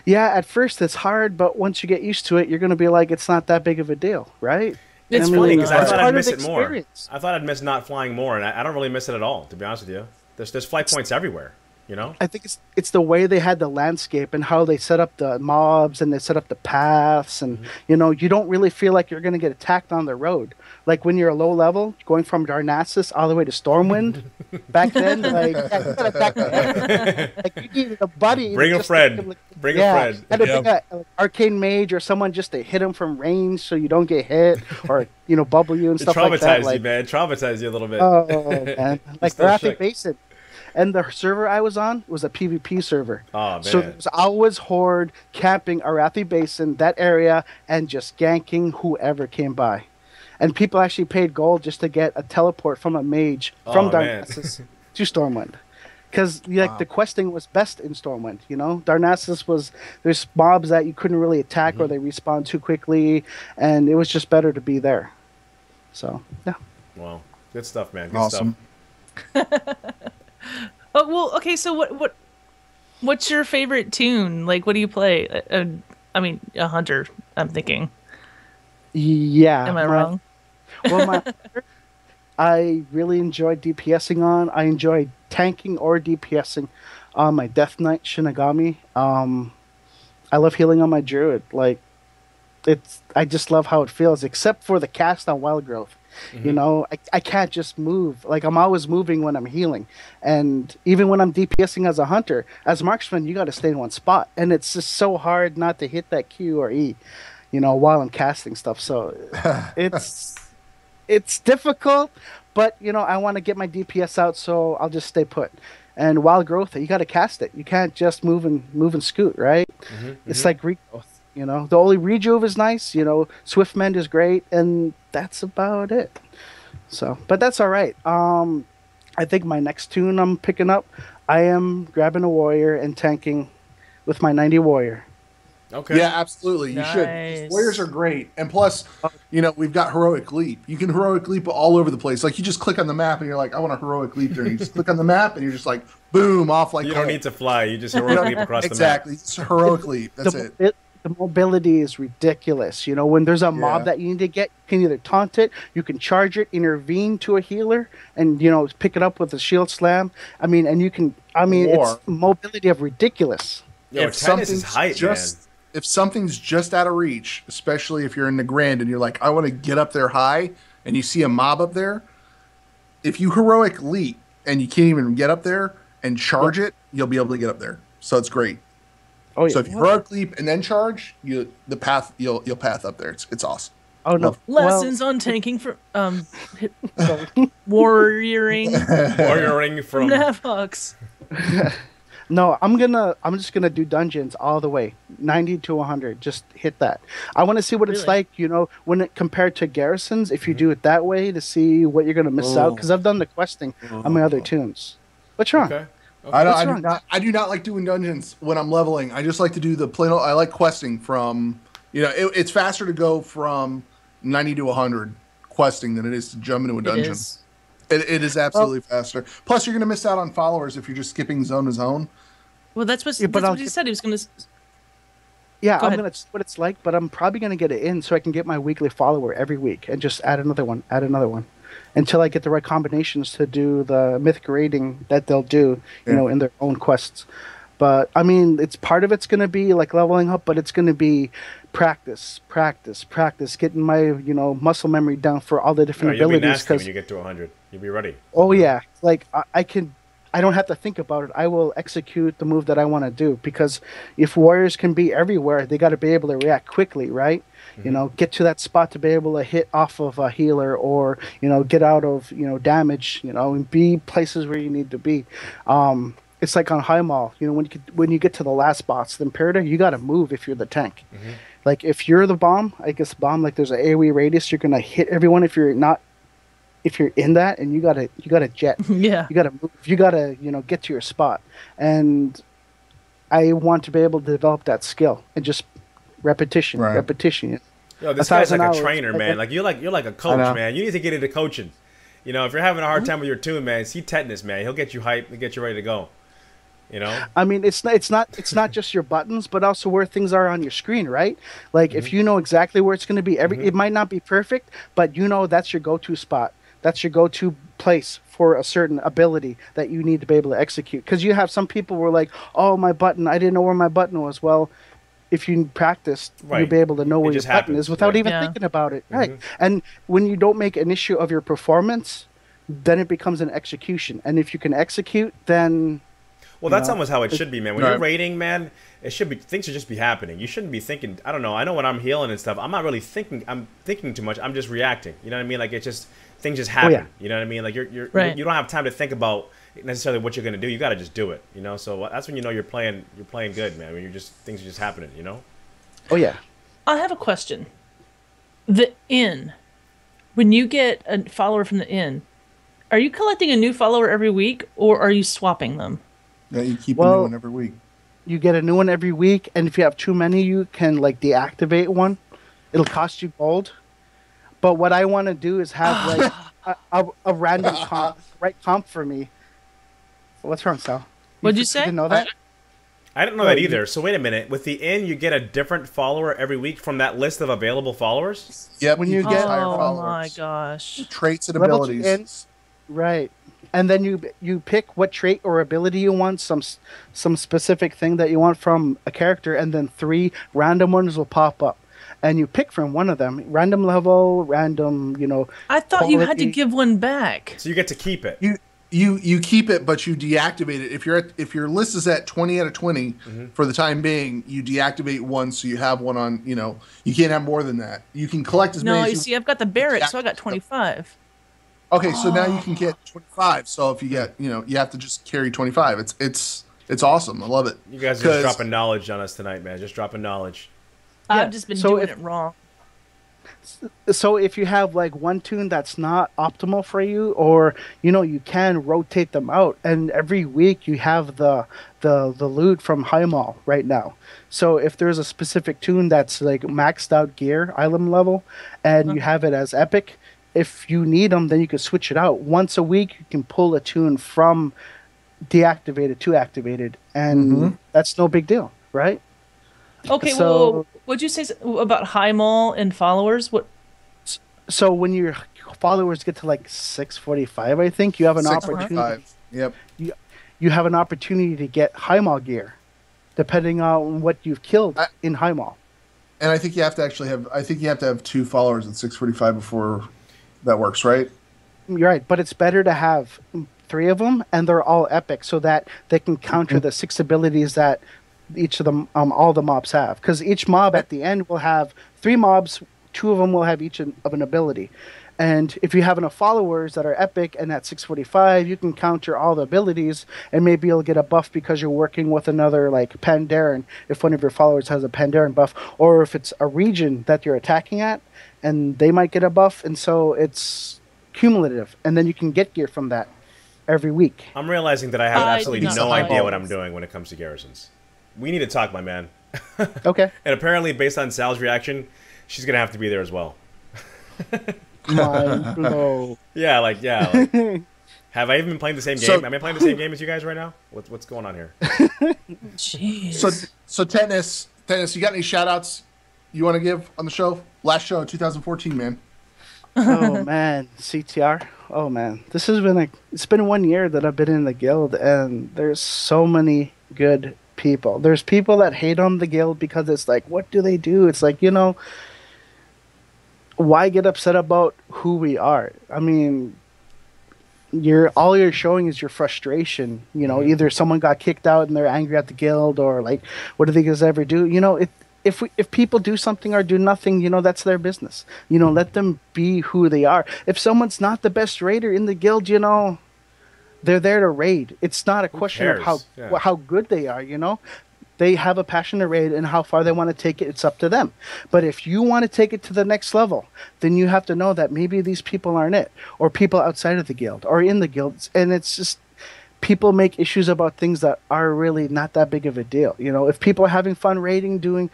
S4: yeah, at first it's hard, but once you get used to it, you're going to be like, it's not that big of a deal, right?
S1: It's funny because I thought I'd miss it more. I thought I'd miss not flying more, and I don't really miss it at all, to be honest with you. There's flight points everywhere.
S4: I think it's the way they had the landscape and how they set up the mobs and they set up the paths, and you don't really feel like you're going to get attacked on the road. Like when you're a low level, going from Darnassus all the way to Stormwind, back then, like you got attacked like you needed a buddy.
S1: Bring a friend. Bring a friend.
S4: Had to bring an arcane mage or someone just to hit him from range so you don't get hit, or bubble you and stuff like that.
S1: Traumatize you, man. Traumatize you a little bit.
S4: Oh man, like Arathi Basin. And the server I was on was a PvP server. Oh, man. So there was always horde camping Arathi Basin, that area, and just ganking whoever came by. And people actually paid gold just to get a teleport from a mage from Darnassus to Stormwind. Because the questing was best in Stormwind, Darnassus there's mobs that you couldn't really attack or they respawn too quickly, and it was just better to be there. So, yeah.
S1: Wow. Good stuff, man. Good
S3: awesome
S1: stuff.
S2: Oh, well, okay, so what's your favorite tune? Like, what do you play? I mean, a hunter, I'm thinking.
S4: Yeah.
S2: Am I wrong?
S4: Well, I really enjoy DPSing on. I enjoy tanking or DPSing on my Death Knight Shinigami. I love healing on my Druid. Like, I just love how it feels, except for the cast on Wild Growth. You know, I can't just move. Like, I'm always moving when I'm healing. And even when I'm DPSing as a hunter, as marksman, you got to stay in one spot. And it's just so hard not to hit that Q or E, you know, while I'm casting stuff. So it's difficult, but, you know, I want to get my DPS out, so I'll just stay put. And Wild Growth, you got to cast it. You can't just move and scoot, right? It's like regrowth. You know, the only rejuve is nice. You know, Swift Mend is great, and that's about it. So, but that's all right. I think my next tune I'm picking up, I am grabbing a warrior and tanking with my 90 warrior.
S1: Okay.
S3: Yeah, absolutely. You should. Warriors are great, and plus, you know, we've got heroic leap. You can heroic leap all over the place. Like, you just click on the map, and you're like, I want a heroic leap there. And you just click on the map, and you're just like, boom, off like.
S1: You don't need to fly. You just heroic leap across the map.
S3: Exactly. It's heroic leap. That's it.
S4: The mobility is ridiculous. You know, when there's a mob that you need to get, you can either taunt it, you can charge it, intervene to a healer, and, you know, pick it up with a shield slam. I mean, and you can, it's mobility of ridiculous.
S1: Yo, tennis is hype, man.
S3: If something's just out of reach, especially if you're in the Grand and you're like, I want to get up there high, and you see a mob up there, if you heroic leap and you can't even get up there and charge it, you'll be able to get up there. So it's great. Oh, yeah. So if you heroic leap and then charge, you'll path up there. It's awesome.
S4: Oh no!
S2: Lessons on tanking from warrioring
S1: from
S2: Navox.
S4: No, I'm just gonna do dungeons all the way, 90 to 100. Just hit that. I want to see what it's like, you know, when it compared to garrisons. If you do it that way, to see what you're gonna miss out. Because I've done the questing on my other tunes. What's wrong?
S1: Okay.
S3: I do not like doing dungeons when I'm leveling. I just like to do the plain. I like questing from, you know, it's faster to go from 90 to 100 questing than it is to jump into a dungeon. It is absolutely faster. Plus, you're going to miss out on followers if you're just skipping zone to zone.
S2: Well, that's what he said. He was going to.
S4: Yeah, I'm going to see what it's like, but I'm probably going to get it in so I can get my weekly follower every week and just add another one, until I get the right combinations to do the mythic rating that they'll do, you know, in their own quests. But I mean, part of it's going to be like leveling up, but it's going to be practice, getting my, you know, muscle memory down for all the different abilities.
S1: You'll be nasty when you get to 100. You'll be ready.
S4: Oh yeah, like I don't have to think about it. I will execute the move that I want to do, because if warriors can be everywhere, they got to be able to react quickly, right? You know, get to that spot to be able to hit off of a healer, or, you know, get out of, you know, damage, you know, and be places where you need to be. It's like on High Mall, you know, when you get to the last boss, the Imperator, you got to move if you're the tank. Like, if you're the bomb, like there's an AoE radius, you're going to hit everyone. If you're in that, and you gotta jet.
S2: Yeah.
S4: You gotta move. You gotta, you know, get to your spot. And I want to be able to develop that skill and just repetition.
S1: Yo, this guy's like a trainer, man. Like you're like a coach, man. You need to get into coaching. You know, if you're having a hard time with your tune, man, see Tetanus, man. He'll get you hyped and get you ready to go. You know? I
S4: mean, it's not just your buttons, but also where things are on your screen, right? Like, if you know exactly where it's going to be, it might not be perfect, but you know that's your go-to spot. That's your go-to place for a certain ability that you need to be able to execute. Because you have some people who are like, oh, my button, I didn't know where my button was. Well, if you practice, you'll be able to know where your button is without even thinking about it. Right. And when you don't make an issue of your performance, then it becomes an execution. And if you can execute, then...
S1: Well, that's almost how it should be, man. When you're raiding, man, things should just be happening. You shouldn't be thinking, I don't know. I know when I'm healing and stuff, I'm not really thinking. I'm thinking too much. I'm just reacting. You know what I mean? Like, things just happen. You know what I mean? Like, you don't have time to think about necessarily what you're going to do. You got to just do it, you know? So that's when you know you're playing good, man. When things are just happening, you know?
S4: Oh, yeah.
S2: I have a question. The inn. When you get a follower from the inn, are you collecting a new follower every week, or are you swapping them?
S3: Yeah, you keep a new one every week.
S4: You get a new one every week, and if you have too many, you can, like, deactivate one. It'll cost you gold. But what I want to do is have, like, a random comp for me. What's wrong, Sal?
S2: What'd you say?
S4: You didn't know that?
S1: I didn't know that either. So wait a minute. With the inn, you get a different follower every week from that list of available followers?
S3: Yep,
S4: When you
S3: can
S4: get-
S3: higher
S2: Oh
S3: followers.
S2: my gosh.
S3: Traits and
S4: Level 2
S3: abilities.
S4: Right. And then you pick what trait or ability you want, some specific thing that you want from a character, and then 3 random ones will pop up. And you pick from one of them, random level, random,
S2: I thought you had to
S4: quality.
S2: give one back.
S1: So you get to keep it.
S3: You keep it, but you deactivate it. If your list is at 20 out of 20 for the time being, you deactivate one, so you have one on. You can't have more than that. You can collect as
S2: No,
S3: many.
S2: you
S3: as
S2: see, I've got the Barrett, so I got
S3: deactivate.
S2: 25.
S3: Okay, so now you can get 25. So if you get, you have to just carry 25. It's awesome. I love it.
S1: You guys are just dropping knowledge on us tonight, man. Just dropping knowledge.
S2: I've just been doing it wrong.
S4: So if you have like one tune that's not optimal for you, or you can rotate them out, and every week you have the loot from High Mall right now. So if there's a specific tune that's like maxed out gear, island level, and you have it as epic, if you need them, then you can switch it out. Once a week, you can pull a tune from deactivated to activated, and that's no big deal, right?
S2: Okay,
S4: So-
S2: well, what'd you say about High Mall and followers? What?
S4: So when your followers get to like 645, I think you have an opportunity.
S3: 645. Yep.
S4: You have an opportunity to get High Mall gear, depending on what you've killed in High Mall.
S3: And I think you have to actually have. I think you have to have 2 followers at 645 before that works, right?
S4: You're right, but it's better to have 3 of them, and they're all epic, so that they can counter the 6 abilities that each of them, all the mobs have. Because each mob at the end will have 3 mobs. 2 of them will have each of an ability. And if you have enough followers that are epic and at 645, you can counter all the abilities, and maybe you'll get a buff because you're working with another like Pandaren, if one of your followers has a Pandaren buff, or if it's a region that you're attacking at, and they might get a buff, and so it's cumulative, and then you can get gear from that every week.
S1: I'm realizing that I have
S2: I
S1: absolutely
S2: do
S1: no
S2: not
S1: idea
S2: know.
S1: what I'm doing when it comes to garrisons. We need to talk, my man.
S4: Okay.
S1: And apparently, based on Sal's reaction, she's going to have to be there as well.
S4: Mind blow.
S1: Yeah, like, have I even been playing the same game?
S3: So-
S1: Am I playing the same game as you guys right now? What's going on here?
S2: Jeez.
S3: So tennis, you got any shout outs you want to give on the show? Last show, 2014, man.
S4: Oh man, CTR. Oh man, this has been it's been 1 year that I've been in the guild, and there's so many good people. There's people that hate on the guild because it's like, what do they do? It's like, why get upset about who we are? I mean, all you're showing is your frustration. Either someone got kicked out and they're angry at the guild, or like, what do they guys ever do? If people do something or do nothing, that's their business. Let them be who they are. If someone's not the best raider in the guild, they're there to raid. It's not a question of
S1: cares?
S4: how good they are. They have a passion to raid, and how far they want to take it, it's up to them. But if you want to take it to the next level, then you have to know that maybe these people aren't it, or people outside of the guild, or in the guilds, and it's just people make issues about things that are really not that big of a deal. If people are having fun raiding, doing,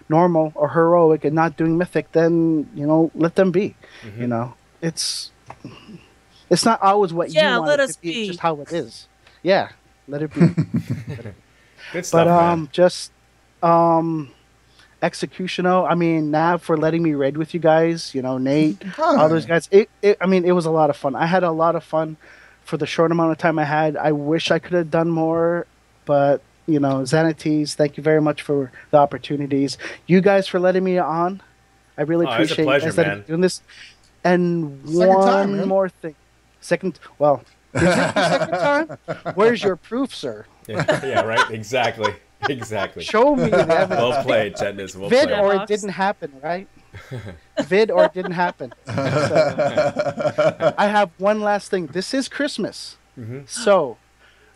S4: normal or heroic and not doing mythic, then, let them be. It's not always what you want
S2: let
S4: it
S2: us
S4: to be.
S2: be.
S4: It's just how it is. Yeah, let it be.
S1: Good stuff,
S4: But
S1: man.
S4: just Executioner. I mean, Nav for letting me raid with you guys. Nate, all those guys. It was a lot of fun. I had a lot of fun for the short amount of time I had. I wish I could have done more, but Xanates, thank you very much for the opportunities. You guys for letting me on. I really
S1: Oh, it's a
S4: appreciate
S1: pleasure,
S4: you guys
S1: man.
S4: doing this. And
S3: Second time,
S4: one
S3: man.
S4: more thing. Well, is it the second time? Where's your proof, sir?
S1: Yeah, right? Exactly.
S4: Show me the evidence.
S1: Well played, Tetanus. Well
S4: Vid
S1: played.
S4: or
S2: Navox.
S4: it didn't happen, right? Vid or it didn't happen. So, I have one last thing. This is Christmas. So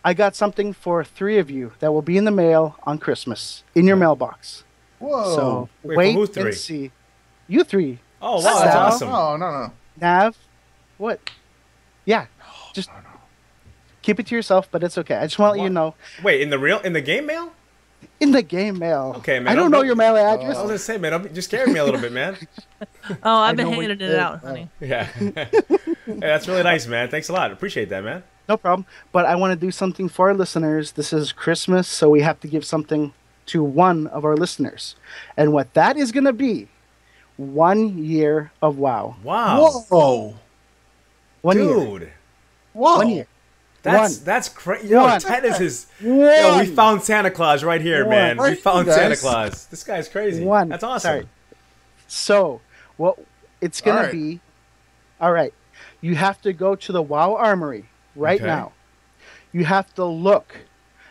S4: I got something for 3 of you that will be in the mail on Christmas in your mailbox.
S3: Whoa.
S4: So
S1: Wait, for
S4: wait
S1: who 3?
S4: and see. You 3.
S1: Oh, wow, that's
S4: Sal?
S1: awesome.
S3: Oh, no.
S4: Nav. What? Yeah. Just keep it to yourself, but it's okay. I just want to let you know.
S1: Wait, in the game mail?
S4: In the game mail.
S1: Okay, man,
S4: I don't
S1: don't-
S4: know your mail address.
S1: I was gonna say, man, just scared me a little bit, man.
S2: Oh, I've been
S4: know what
S2: handing
S4: you
S2: it
S4: did.
S2: out, honey.
S1: Yeah. Hey, that's really nice, man. Thanks a lot. Appreciate that, man.
S4: No problem. But I want to do something for our listeners. This is Christmas, so we have to give something to one of our listeners. And what that is going to be, 1 year of WoW.
S1: Wow.
S3: Whoa.
S4: 1 year.
S1: Dude.
S3: Whoa.
S4: 1 year.
S1: That's crazy. Yo,
S4: One.
S1: Tetanus is.
S4: One.
S1: Yo, we found Santa Claus right here,
S4: One.
S1: man. We
S3: Right,
S1: found
S3: you
S1: Santa
S3: guys.
S1: Claus. This guy's crazy.
S4: One.
S1: That's awesome.
S4: Sorry. So, what it's going
S3: All
S4: to
S3: right.
S4: be, all right, you have to go to the WoW Armory right
S1: Okay.
S4: now. You have to look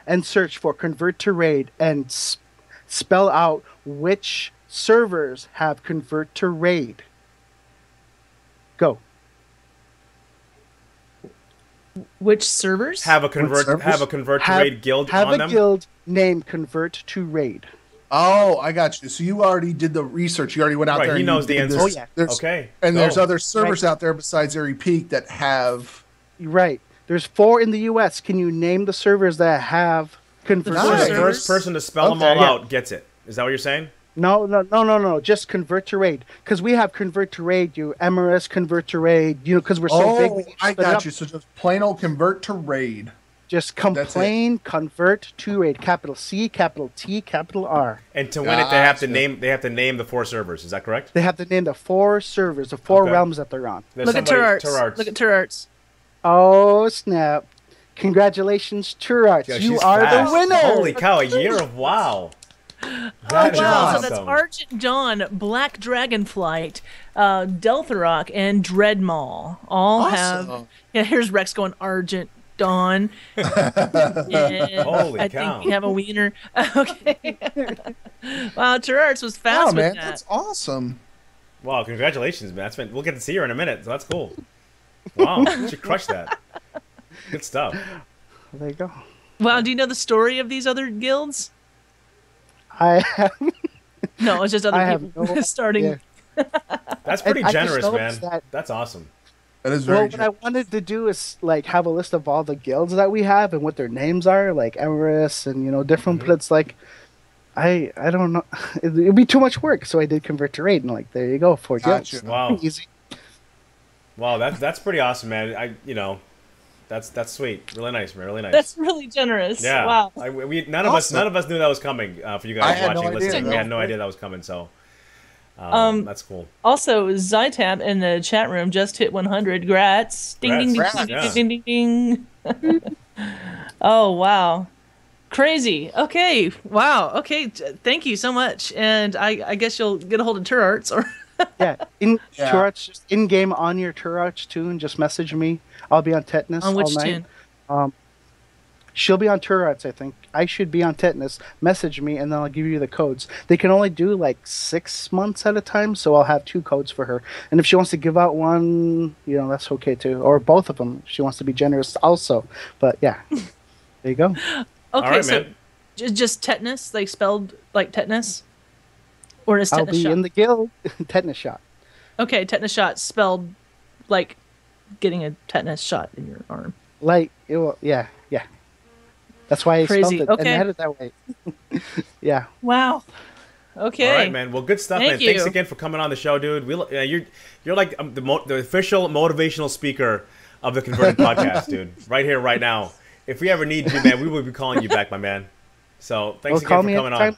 S4: and search for Convert to Raid and spell out which servers have Convert to Raid. Go.
S2: Which servers?
S1: Have a convert to raid guild
S4: have
S1: on
S4: a
S1: them.
S4: guild named Convert to Raid.
S3: Oh, I got you. So you already did the research. You already went out
S1: Right,
S3: there.
S1: he
S3: and
S1: knows
S3: you
S1: the
S3: did
S1: answer.
S3: this.
S4: Oh, yeah.
S3: There's-
S1: Okay.
S3: And
S1: go.
S3: there's other servers
S4: Right.
S3: out there besides Airy Peak that have.
S4: Right. There's 4 in the U.S. Can you name the servers that have Convert
S3: Nice.
S1: So
S4: to
S1: the
S4: Raid?
S2: servers?
S1: first person to spell them
S3: Okay.
S1: all
S4: Yeah.
S1: out gets it. Is that what you're saying?
S4: No. Just Convert to Raid. Because we have Convert to Raid, you Emirates Convert to Raid, because we're so big. We need to
S3: I
S4: split it
S3: got
S4: up.
S3: you. So just plain old convert to raid.
S4: Just
S3: That's it.
S4: complain, Convert to Raid. Capital C, capital T, capital R.
S1: And to win it, they have to
S3: Gotcha.
S1: name the 4 servers. Is that correct?
S4: They have to name the 4 servers, the 4
S1: Okay.
S4: realms that they're on.
S1: There's
S2: Look at
S1: somebody-
S2: Turarts. Look at Turarts.
S4: Oh, snap. Congratulations, Turarts.
S1: Yo,
S4: You
S1: she's
S4: are
S1: fast.
S4: the winner.
S1: Holy cow, a year of WoW. That is
S2: Wow, so
S1: awesome.
S2: that's Argent Dawn, Black Dragonflight, Deltharock, and Dreadmaw. All have.
S3: Awesome.
S2: Yeah, here's Rex going Argent Dawn. And
S1: Holy
S2: I
S1: cow.
S2: think we have a wiener. Okay. Wow, Turarts was fast
S3: Oh, man.
S2: with that.
S3: That's awesome.
S1: Wow, congratulations, man. We'll get to see her in a minute, so that's cool. Wow, she crushed that. Good stuff.
S4: There you go.
S2: Wow, do you know the story of these other guilds?
S4: I have.
S2: No, it's just other
S4: I have
S2: people
S4: no
S2: starting.
S4: idea.
S1: That's pretty
S4: I just
S1: generous, man.
S4: noticed that-
S1: That's awesome.
S3: That is very
S4: Well, what I
S3: generous.
S4: wanted to do is like have a list of all the guilds that we have and what their names are, like Everest and different. But it's like, I don't know, it'd be too much work. So I did Convert to Raid, and like there you go, 4 guilds.
S3: Gotcha.
S1: Wow.
S4: Easy.
S1: Wow, that's pretty awesome, man. That's sweet. Really nice, man. Really nice.
S2: That's really generous.
S1: yeah.
S2: Wow.
S1: None of us knew that was coming for you
S3: I
S1: guys
S3: had no
S1: watching,
S3: idea,
S1: listening. We
S3: no.
S1: had no idea that was coming. So that's cool.
S2: Also, Zytab in the chat room just hit 100. Grats. Ding, ding, ding,
S1: Grats,
S2: ding,
S1: yeah.
S2: ding, ding, ding, ding. Oh, wow. Crazy. Okay. Wow. Okay. Thank you so much. And I guess you'll get a hold of Turarts or.
S4: Yeah,
S3: Yeah.
S4: Turarts, just in game on your Turarts tune. Just message me. I'll be on Tetanus
S2: On which
S4: all night.
S2: tune?
S4: She'll be on Turarts, I think. I should be on Tetanus. Message me, and then I'll give you the codes. They can only do like 6 months at a time, so I'll have 2 codes for her. And if she wants to give out one, that's okay too. Or both of them. If she wants to be generous also. But yeah, there you go.
S2: Okay,
S1: right,
S2: so
S1: man.
S2: just tetanus, like spelled like tetanus? Or is
S4: I'll
S2: tetanus
S4: be
S2: shot?
S4: in the guild. Tetanus shot.
S2: Okay, tetanus shot spelled like getting a tetanus shot in your arm.
S4: Like, it will, yeah. That's why I
S2: Crazy,
S4: spelled it and
S2: okay.
S4: had it that way. Yeah.
S2: Wow. Okay.
S1: All right, man. Well, good stuff,
S2: Thank
S1: man. Thanks
S2: you.
S1: again for coming on the show, dude. You're like the official motivational speaker of the Converted Podcast, dude. Right here, right now. If we ever need you, man, we will be calling you back, my man. So thanks
S4: Call
S1: again
S4: me
S1: for coming
S4: anytime.
S1: on.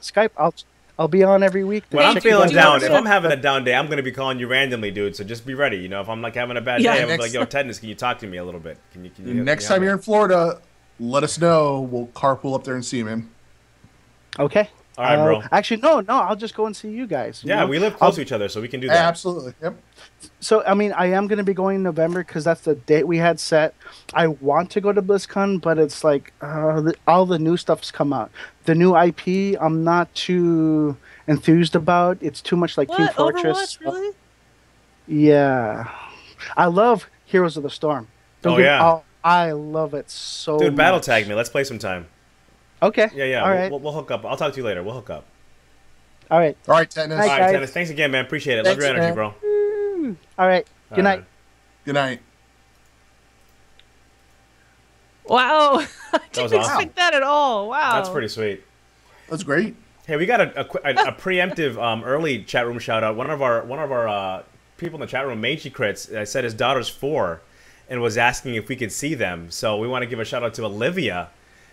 S4: Skype. I'll be on every week. to
S1: When I'm
S4: check you
S1: feeling
S4: guys
S1: down,
S4: out.
S1: if I'm having a down day, I'm going to be calling you randomly, dude. So just be ready. If I'm like having a bad
S2: Yeah.
S1: day, I'm gonna be
S3: Next-
S1: like, yo, Tetanus, can you talk to me a little bit? Can you
S3: Next
S1: help
S3: time
S1: me
S3: you're
S1: out?
S3: in Florida, let us know. We'll carpool up there and see you, man.
S4: Okay.
S1: All right, bro.
S4: Actually, no. I'll just go and see you guys.
S1: Yeah, we live close to each other, so we can do that.
S3: Absolutely. Yep.
S4: So, I mean, I am going to be going in November because that's the date we had set. I want to go to BlizzCon, but it's like all the new stuff's come out. The new IP, I'm not too enthused about. It's too much like Team
S2: What?
S4: Fortress.
S2: Overwatch, really?
S4: Yeah. I love Heroes of the Storm.
S1: Oh, yeah.
S4: I love it so
S1: Dude, battle
S4: much.
S1: tag me. Let's play sometime.
S4: Okay.
S1: Yeah.
S4: All right.
S1: We'll hook up. I'll talk to you later. We'll hook up.
S4: All right.
S3: All right, Tetanus.
S4: Hi,
S1: All right,
S4: guys.
S1: Dennis. Thanks again, man. Appreciate it. Love
S3: Thanks,
S1: your energy,
S3: man.
S1: bro.
S4: All right.
S1: All
S4: Good night.
S1: right.
S3: Good night.
S2: Wow. I
S1: That
S2: didn't
S1: was awesome.
S2: expect that at all. Wow.
S1: That's pretty sweet.
S3: That's great.
S1: Hey, we got a preemptive early chat room shout out. One of our people in the chat room, Mangy Crits, said his daughter's 4, and was asking if we could see them. So we want to give a shout out to Olivia,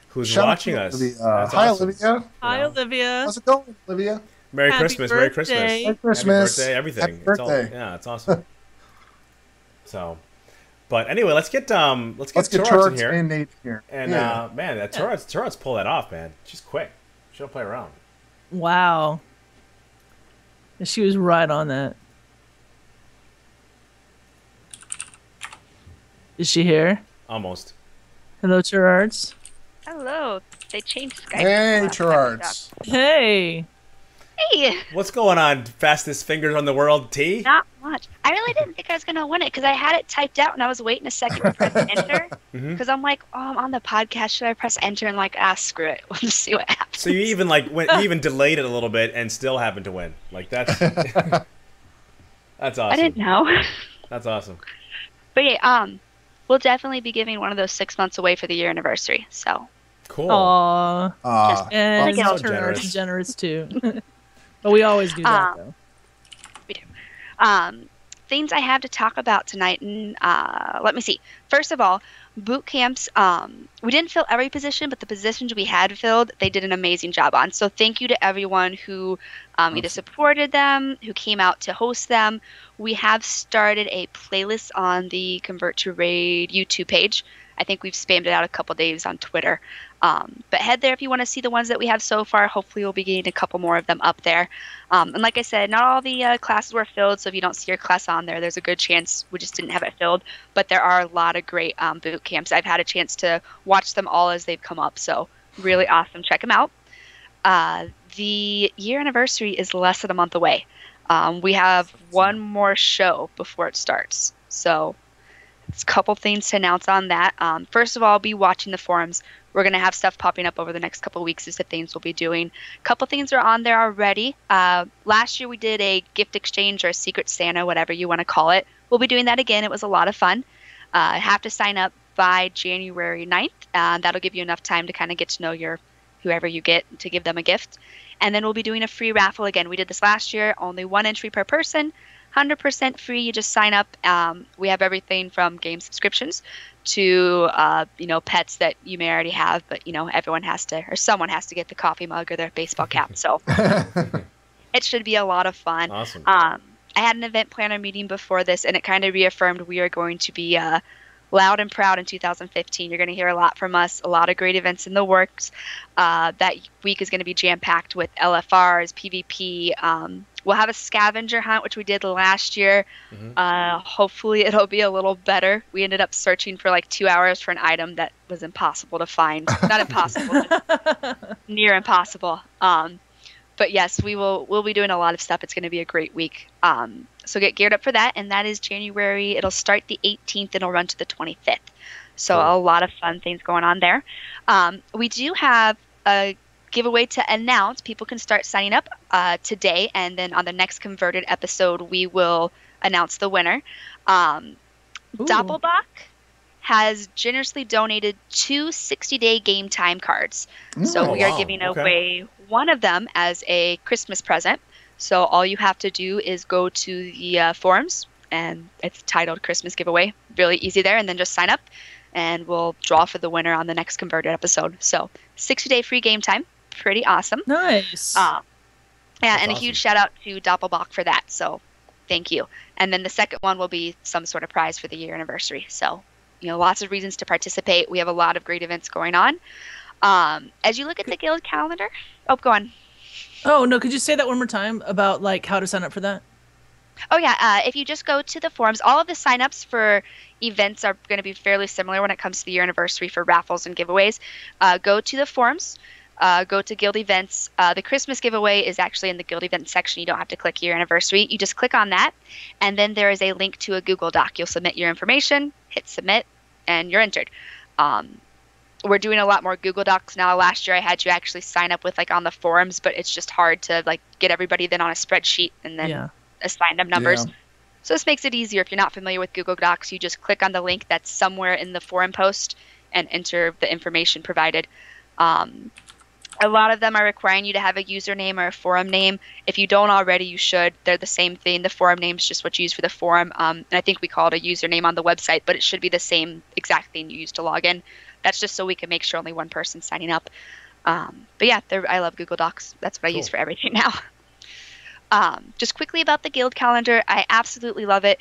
S1: who's
S3: Shout out
S1: watching
S3: to
S1: us.
S3: Olivia.
S1: That's
S3: Hi,
S1: awesome.
S3: Olivia.
S2: Hi, Olivia.
S3: How's it going, Olivia?
S1: Merry
S2: Happy
S1: Christmas, Merry Christmas.
S2: birthday.
S3: Merry Christmas.
S1: Happy birthday, everything.
S3: Happy birthday.
S1: Yeah, it's awesome. So, but anyway, let's get
S3: Let's get
S1: Turarts
S3: Turarts
S1: in here.
S3: and Nate here.
S1: And man, that Turarts pull that off, man. She's quick. She don't play around.
S2: Wow. She was right on that. Is she here?
S1: Almost.
S2: Hello, Turarts.
S5: Hello. They changed Skype.
S3: Hey, Turarts.
S2: Hey.
S5: Hey.
S1: What's going on? Fastest fingers on the world, T?
S5: Not much. I really didn't think I was going to win it because I had it typed out and I was waiting a second to press enter. Because I'm like, oh, I'm on the podcast. Should I press enter? And like, screw it. We'll just see what happens.
S1: So you even you even delayed it a little bit and still happened to win. Like that's that's awesome.
S5: I didn't know.
S1: That's awesome.
S5: But yeah, we'll definitely be giving one of those 6 months away for the year anniversary. So.
S1: Cool.
S2: Aww. And
S5: Like
S1: so
S2: Turarts is generous too. But we always do that though.
S5: We do. Things I have to talk about tonight. And let me see. First of all, boot camps. We didn't fill every position, but the positions we had filled, they did an amazing job on. So thank you to everyone who either supported them, who came out to host them. We have started a playlist on the Convert to Raid YouTube page. I think we've spammed it out a couple days on Twitter. But head there if you want to see the ones that we have so far. Hopefully we'll be getting a couple more of them up there. And like I said, not all the classes were filled, so if you don't see your class on there, there's a good chance we just didn't have it filled. But there are a lot of great boot camps. I've had a chance to watch them all as they've come up, so really awesome. Check them out. The year anniversary is less than a month away. We have one more show before it starts, so a couple things to announce on that. First of all, be watching the forums. We're going to have stuff popping up over the next couple of weeks as to things we'll be doing. A couple things are on there already. Last year we did a gift exchange or a Secret Santa, whatever you want to call it. We'll be doing that again. It was a lot of fun. Have to sign up by January 9th. That'll give you enough time to kind of get to know whoever you get to give them a gift. And then we'll be doing a free raffle again. We did this last year, only one entry per person. 100% free. You just sign up. We have everything from game subscriptions to pets that you may already have, but everyone has to, or someone has to get the coffee mug or their baseball cap. So it should be a lot of fun.
S1: Awesome.
S5: I had an event planner meeting before this, and it kind of reaffirmed we are going to be loud and proud in 2015. You're going to hear a lot from us, a lot of great events in the works. That week is going to be jam-packed with LFRs, PvP. We'll have a scavenger hunt, which we did last year. Hopefully it'll be a little better. We ended up searching for like 2 hours for an item that was impossible to find. Not impossible, just near impossible. But yes, we'll be doing a lot of stuff. It's going to be a great week. So get geared up for that. And that is January. It'll start the 18th. It'll run to the 25th. So
S1: Cool.
S5: A lot of fun things going on there. We do have a giveaway to announce. People can start signing up today. And then on the next Converted episode, we will announce the winner. Doppelbach has generously donated 2 60-day game time cards. So we are giving away one of them as a Christmas present. So all you have to do is go to the forums, and it's titled Christmas Giveaway. Really easy there, and then just sign up, and we'll draw for the winner on the next Converted episode. So 60-day free game time. Pretty awesome.
S2: Nice.
S5: And
S1: awesome.
S5: a huge shout out to Doppelbach for that. So thank you. And then the second one will be some sort of prize for the year anniversary. So lots of reasons to participate. We have a lot of great events going on. As you look at the guild calendar, go on.
S2: Oh no, could you say that one more time about like how to sign up for that?
S5: Oh yeah, if you just go to the forums, all of the signups for events are going to be fairly similar when it comes to the year anniversary for raffles and giveaways. Go to the forums, go to guild events. The Christmas giveaway is actually in the guild events section. You don't have to click year anniversary. You just click on that, and then there is a link to a Google Doc. You'll submit your information, hit submit, and you're entered. We're doing a lot more Google Docs now. Last year I had you actually sign up with on the forums, but it's just hard to get everybody then on a spreadsheet and then assign them numbers.
S3: Yeah.
S5: So this makes it easier. If you're not familiar with Google Docs, you just click on the link that's somewhere in the forum post and enter the information provided. A lot of them are requiring you to have a username or a forum name. If you don't already, you should. They're the same thing. The forum name is just what you use for the forum. And I think we call it a username on the website, but it should be the same exact thing you use to log in. That's just so we can make sure only one person's signing up. But yeah, I love Google Docs. That's what I use for everything now. Just quickly about the guild calendar, I absolutely love it.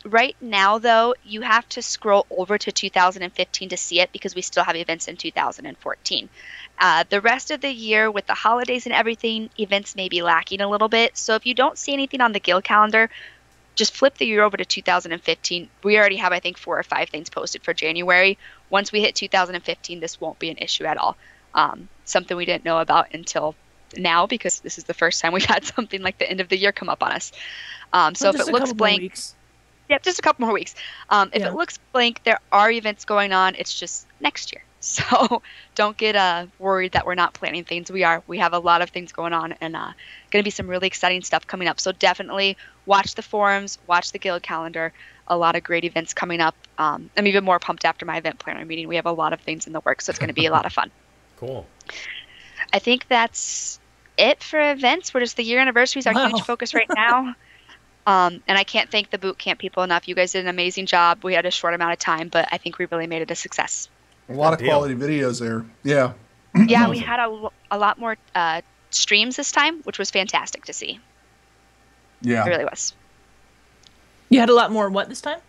S5: Right now, though, you have to scroll over to 2015 to see it because we still have events in 2014. The rest of the year, with the holidays and everything, events may be lacking a little bit. So if you don't see anything on the guild calendar, just flip the year over to 2015. We already have, I think, 4 or 5 things posted for January. Once we hit 2015, this won't be an issue at all. Something we didn't know about until now because this is the first time we've had something like the end of the year come up on us. So if it looks blank... Yeah, just a couple more weeks. If it looks blank, there are events going on. It's just next year. So don't get worried that we're not planning things. We are. We have a lot of things going on and going to be some really exciting stuff coming up. So definitely watch the forums, watch the guild calendar. A lot of great events coming up. I'm even more pumped after my event planner meeting. We have a lot of things in the works, so it's going to be a lot of fun.
S1: Cool.
S5: I think that's it for events. We're just the year anniversary is our huge focus right now. And I can't thank the boot camp people enough. You guys did an amazing job. We had a short amount of time, but I think we really made it a success.
S3: A lot of quality videos there. Yeah.
S5: Yeah,
S1: awesome.
S5: We had a lot more streams this time, which was fantastic to see.
S3: Yeah.
S5: It really was.
S2: You had a lot more what this time?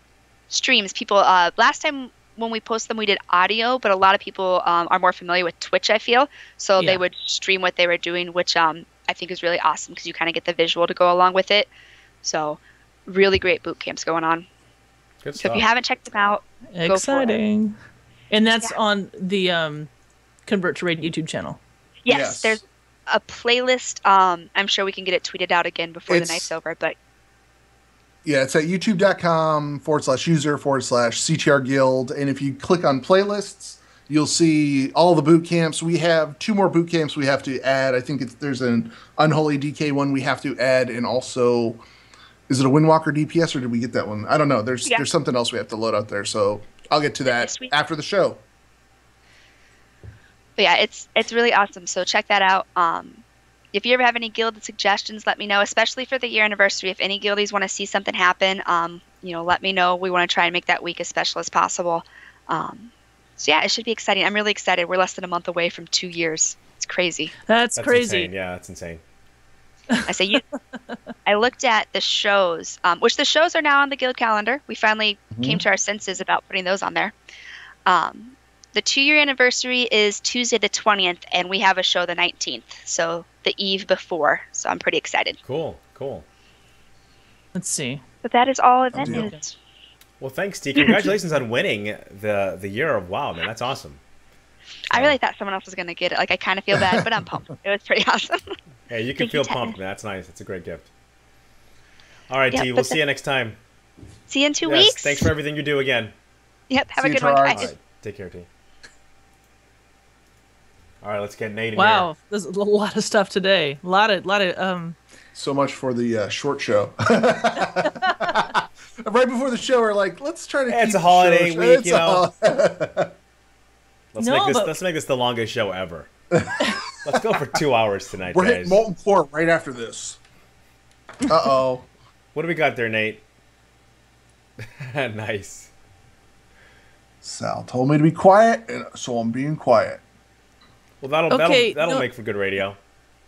S5: Streams. People, last time when we post them, we did audio, but a lot of people are more familiar with Twitch, I feel. So they would stream what they were doing, which I think is really awesome because you kind of get the visual to go along with it. So, really great boot camps going on.
S1: Good
S5: so
S1: stuff.
S5: if you haven't checked them out,
S2: exciting.
S5: Go for it.
S2: And that's on the Convert to Raid YouTube channel.
S5: Yes, there's a playlist. I'm sure we can get it tweeted out again before the night's over. But
S3: yeah, it's at youtube.com/user/CTR Guild. And if you click on playlists, you'll see all the boot camps. We have 2 more boot camps we have to add. I think there's an Unholy DK one we have to add, and also, is it a Windwalker DPS or did we get that one? I don't know. There's something else we have to load out there. So I'll get to that after the show.
S5: But yeah, it's really awesome. So check that out. If you ever have any guild suggestions, let me know, especially for the year anniversary. If any guildies want to see something happen, let me know. We want to try and make that week as special as possible. So yeah, it should be exciting. I'm really excited. We're less than a month away from 2 years. It's crazy.
S2: That's crazy.
S1: Insane. Yeah, that's insane.
S5: I looked at the shows, which the shows are now on the guild calendar. We finally came to our senses about putting those on there. The 2-year anniversary is Tuesday the 20th, and we have a show the 19th, so the eve before. So I'm pretty excited.
S1: Cool.
S2: Let's see.
S5: But that is all event news.
S1: Well, thanks, T. Congratulations on winning the year of WoW, man. That's awesome.
S5: I really thought someone else was going to get it. Like, I kind of feel bad, but I'm pumped. It was pretty awesome.
S1: Hey, you can feel pumped, man. That's nice. It's a great gift. All right, T. We'll see you next time.
S5: See you in 2 weeks.
S1: Thanks for everything you do again.
S5: Yep. Have a good one, guys.
S1: All right, take care, T. All right, let's get Nate in
S2: Wow,
S1: here.
S2: there's a lot of stuff today. A lot of.
S3: So much for the short show. Right before the show, we're like, let's try to keep
S1: it's a holiday week, you know. Let's make this the longest show ever. Let's go for 2 hours tonight,
S3: We're
S1: guys.
S3: hitting Molten Core right after this. Uh-oh.
S1: What do we got there, Nate? Nice.
S3: Sal told me to be quiet, and so I'm being quiet.
S1: Well, that'll make for good radio.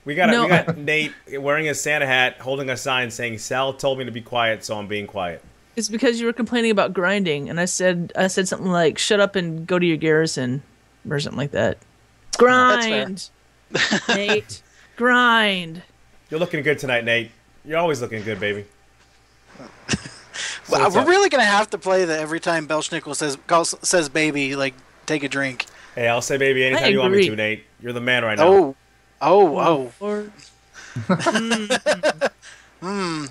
S1: We got Nate wearing a Santa hat, holding a sign saying, "Sal told me to be quiet, so I'm being quiet."
S2: It's because you were complaining about grinding, and I said something like, "Shut up and go to your garrison," or something like that. Grind, Nate. Grind.
S1: You're looking good tonight, Nate. You're always looking good, baby.
S6: Well, we're really gonna have to play that every time Belshnickle says "baby," like take a drink.
S1: Hey, I'll say baby anytime you want me to, Nate. You're the man right now.
S6: Oh.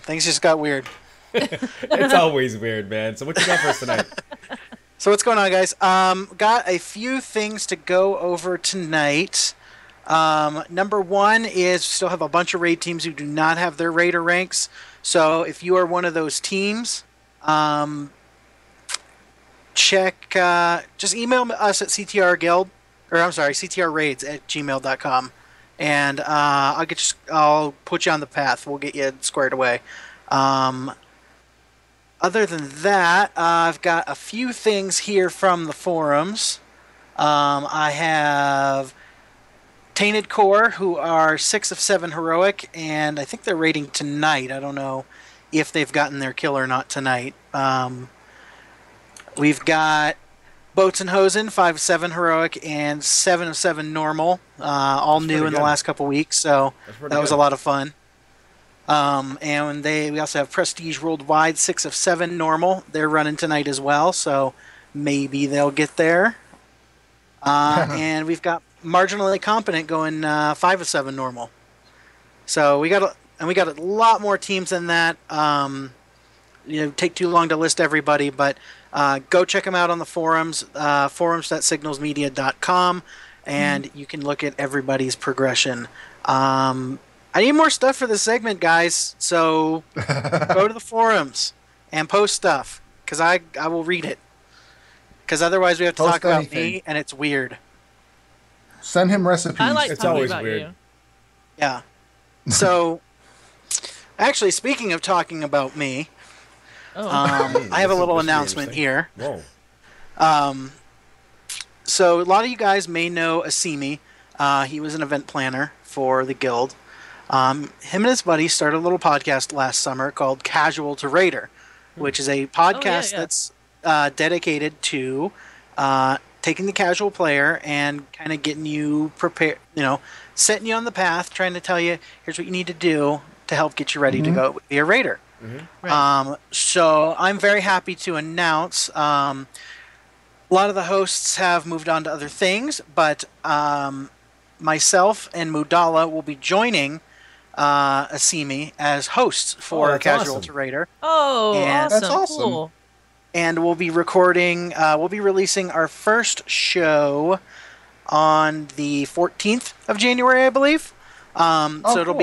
S6: Things just got weird.
S1: It's always weird, man. So what you got for us tonight?
S6: So what's going on, guys? Got a few things to go over tonight. Number one is still have a bunch of raid teams who do not have their raider ranks. So if you are one of those teams, check. Just email us at CTR Guild or I'm sorry, ctrraids@gmail.com, and I'll put you on the path. We'll get you squared away. Other than that, I've got a few things here from the forums. I have Tainted Core, who are 6 of 7 heroic, and I think they're rating tonight. I don't know if they've gotten their kill or not tonight. We've got Boats and Hosen, 5 of 7 heroic, and 7 of 7 normal, all new in the last couple weeks, so that was a lot of fun. And we also have Prestige Worldwide, 6 of 7 normal. They're running tonight as well, so maybe they'll get there. And we've got Marginally Competent going 5 of 7 normal. So we got a lot more teams than that. Take too long to list everybody, but go check them out on the forums, forums.signalsmedia.com, and you can look at everybody's progression. I need more stuff for this segment, guys, so go to the forums and post stuff, because I will read it. Because otherwise we have to talk about me, and it's weird.
S3: Send him recipes.
S2: I like
S1: It's
S2: talking
S1: always
S2: about
S1: weird.
S2: you.
S6: Yeah. So, actually, speaking of talking about me, I have a little announcement here.
S1: Whoa.
S6: So, a lot of you guys may know Asimi. He was an event planner for the guild. Him and his buddy started a little podcast last summer called Casual to Raider, which is a podcast that's dedicated to taking the casual player and kind of getting you prepared, setting you on the path, trying to tell you, here's what you need to do to help get you ready to go be a raider.
S2: Right.
S6: So I'm very happy to announce a lot of the hosts have moved on to other things, but myself and Mudala will be joining Asimi as hosts for Casual
S1: awesome.
S6: to Raider.
S2: Oh,
S6: And
S2: awesome.
S3: that's awesome.
S2: Cool.
S6: And we'll be releasing our first show on the 14th of January, I believe. So
S3: cool.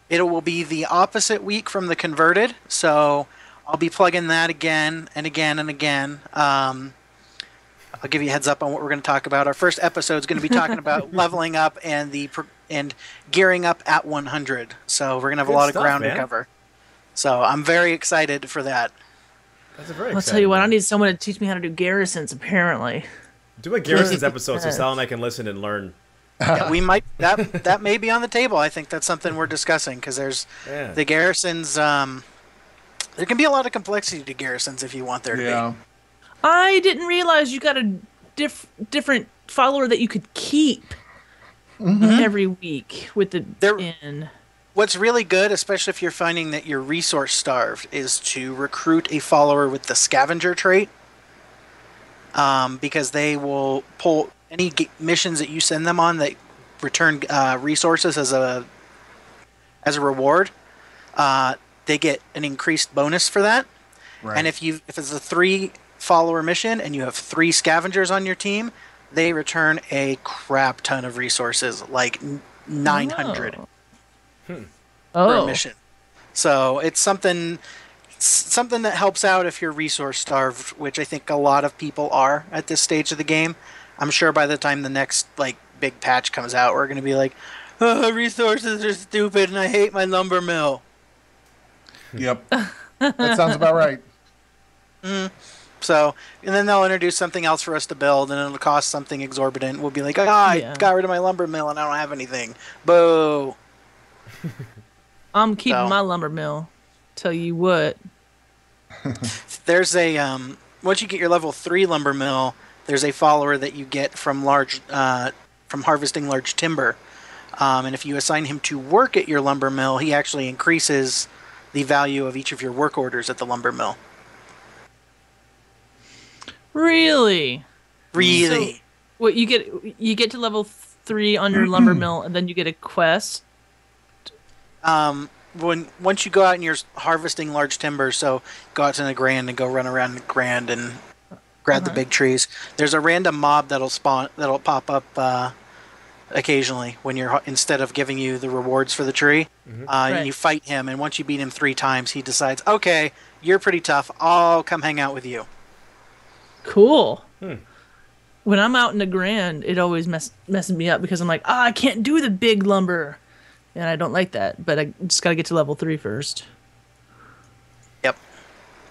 S6: it will be the opposite week from the Converted. So I'll be plugging that again and again and again. I'll give you a heads up on what we're going to talk about. Our first episode is going to be talking about leveling up and gearing up at 100. So we're going to have a lot of ground to cover. So I'm very excited for that.
S1: That's a very
S2: I'll
S1: exciting
S2: tell you what,
S1: one.
S2: I need someone to teach me how to do garrisons, apparently.
S1: Do a Garrison's episode so Sal and I can listen and learn.
S6: Yeah, we might that may be on the table. I think that's something we're discussing, because there's the garrisons. There can be a lot of complexity to garrisons if you want there to be.
S2: I didn't realize you got a different follower that you could keep every week with the inn.
S6: What's really good, especially if you're finding that you're resource starved, is to recruit a follower with the scavenger trait, because they will pull any missions that you send them on that return resources as a reward. They get an increased bonus for that. Right. And if it's a 3 follower mission and you have 3 scavengers on your team, they return a crap ton of resources, like 900 per mission. So it's something that helps out if you're resource starved, which I think a lot of people are at this stage of the game. I'm sure by the time the next big patch comes out, we're going to be like, oh, resources are stupid and I hate my lumber mill.
S3: Yep. That sounds about right.
S6: So, and then they'll introduce something else for us to build, and it'll cost something exorbitant. We'll be like, I got rid of my lumber mill and I don't have anything. Boo.
S2: I'm keeping my lumber mill. Tell you what.
S6: There's a once you get your level 3 lumber mill, there's a follower that you get from harvesting large timber, and if you assign him to work at your lumber mill, he actually increases the value of each of your work orders at the lumber mill.
S2: Really?
S6: Really?
S2: So, what you get to level 3 on your lumber mill, and then you get a quest.
S6: Once you go out and you're harvesting large timber, so go out to the Grand and go run around the Grand and grab the big trees. There's a random mob that'll pop up occasionally when instead of giving you the rewards for the tree, and you fight him. And once you beat him 3 times, he decides, okay, you're pretty tough. I'll come hang out with you.
S2: Cool. when I'm out in the Grand, it always messes me up because I'm like, I can't do the big lumber, and I don't like that. But I just gotta get to level 3 first.
S6: Yep.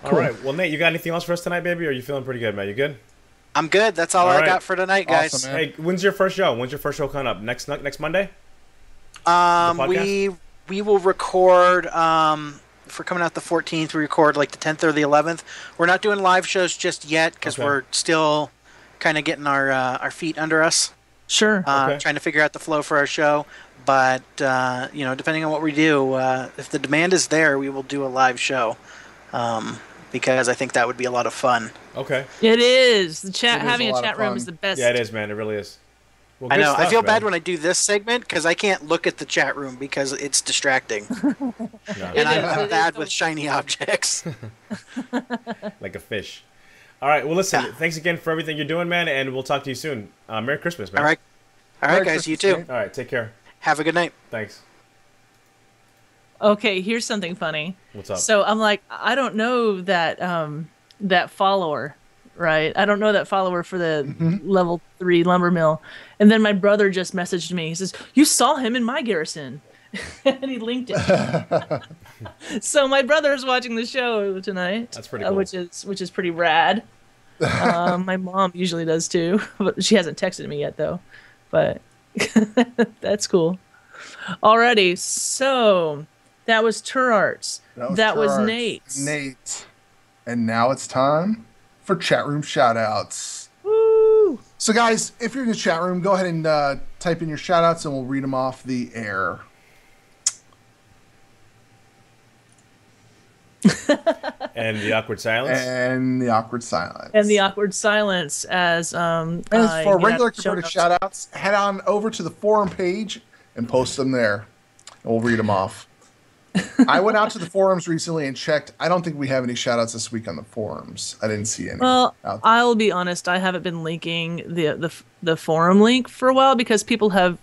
S1: All right. Well, Nate, you got anything else for us tonight, baby? Or are you feeling pretty good, man? You good?
S6: I'm good. That's all I got for tonight, guys.
S3: Awesome, man.
S1: Hey, when's your first show? When's your first show coming up? Next Monday?
S6: We will record if we're coming out the 14th, we record like the 10th or the 11th. We're not doing live shows just yet because we're still kind of getting our feet under us.
S2: Sure.
S6: Trying to figure out the flow for our show. But depending on what we do, if the demand is there, we will do a live show. Because I think that would be a lot of fun.
S1: Okay.
S2: It is. Having a chat room is the best.
S1: Yeah, it is, man. It really is. Well,
S6: I know.
S1: Stuff,
S6: I feel
S1: man.
S6: bad when I do this segment because I can't look at the chat room because it's distracting. And I'm bad with shiny objects.
S1: Like a fish. All right. Well, listen. Thanks again for everything you're doing, man, and we'll talk to you soon. Merry Christmas, man.
S6: All right,
S3: Merry
S6: guys.
S3: Christmas,
S6: You too.
S3: Nate.
S1: All right. Take care.
S6: Have a good night.
S1: Thanks.
S2: Okay, here's something funny.
S1: What's up?
S2: So I'm like, I don't know that that follower, right? I don't know that follower for the level 3 lumber mill. And then my brother just messaged me. He says, "You saw him in my garrison," and he linked it. So my brother's watching the show tonight.
S1: That's pretty cool.
S2: Which is pretty rad. My mom usually does too, but she hasn't texted me yet though. But that's cool. Alrighty, so. That was Turarts. That was Nate.
S3: Nate. And now it's time for chat room shoutouts.
S2: Woo!
S3: So, guys, if you're in the chat room, go ahead and type in your shoutouts and we'll read them off the air.
S1: And the awkward silence.
S3: And the awkward silence.
S2: And the awkward silence as
S3: And for regular converted shoutouts, head on over to the forum page and post them there. And we'll read them off. I went out to the forums recently and checked. I don't think we have any shoutouts this week on the forums. I didn't see any.
S2: Well, I'll be honest. I haven't been linking the forum link for a while because people have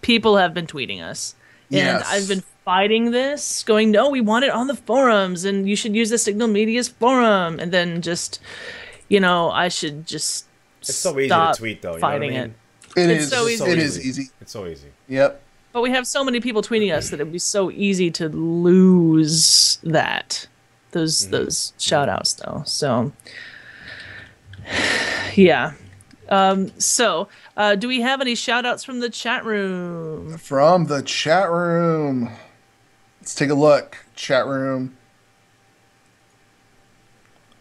S2: been tweeting us, and I've been fighting this, going, "No, we want it on the forums, and you should use the Signal Media's forum." And then just, I should just.
S1: It's so easy to tweet, though.
S2: Fighting
S1: you know what
S2: it.
S3: It
S2: It's
S3: is.
S2: so easy.
S3: It is easy.
S1: It's so easy.
S3: Yep.
S2: But we have so many people tweeting us that it'd be so easy to lose those shout outs though. So yeah. Do we have any shout outs from the chat room?
S3: From the chat room. Let's take a look. Chat room.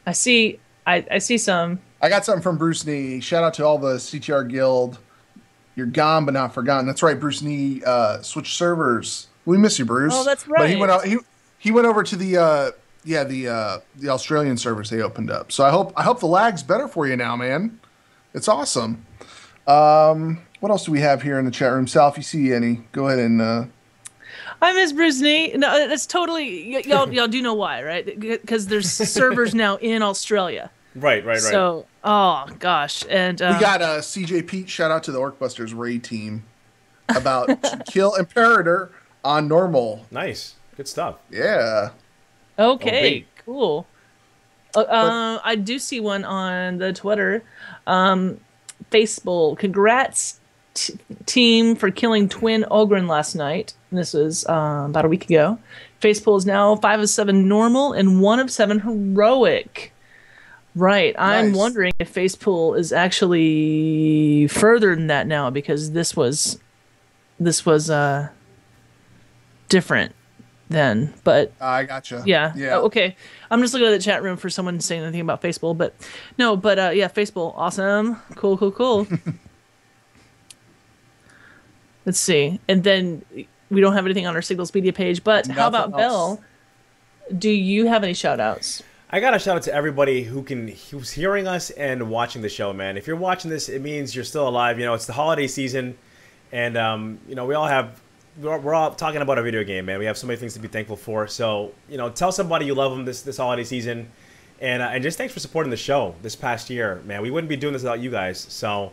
S2: I see some.
S3: I got something from Bruce Nee. Shout out to all the CTR Guild. You're gone but not forgotten. That's right, Bruce Nee. Switch servers. We miss you, Bruce.
S2: Oh, that's right.
S3: But he went out. He went over to the Australian servers they opened up. So I hope the lag's better for you now, man. It's awesome. What else do we have here in the chat room? Sal, if you see any, go ahead and.
S2: I miss Bruce Nee. No, that's totally y'all do know why, right? Because there's servers now in Australia.
S1: Right.
S2: So, oh gosh, and
S3: we got CJ Pete. Shout out to the Orcbusters raid team about to kill Imperator on normal.
S1: Nice, good stuff.
S3: Yeah.
S2: Okay, cool. I do see one on the Twitter. Faceball, congrats team for killing Twin Ogren last night. This was about a week ago. Faceball is now 5 of 7 normal and 1 of 7 heroic. Right, I'm wondering if Facepool is actually further than that now because this was different then. But
S3: I gotcha.
S2: Yeah. Okay. I'm just looking at the chat room for someone saying anything about Facepool, but no. But yeah, Facepool, awesome, cool. Let's see, and then we don't have anything on our Signals Media page. But how about Bell? Do you have any shout outs?
S1: I got a shout out to everybody who's hearing us and watching the show, man. If you're watching this, it means you're still alive. It's the holiday season, and we're all talking about a video game, man. We have so many things to be thankful for. So tell somebody you love them this holiday season, and just thanks for supporting the show this past year, man. We wouldn't be doing this without you guys. So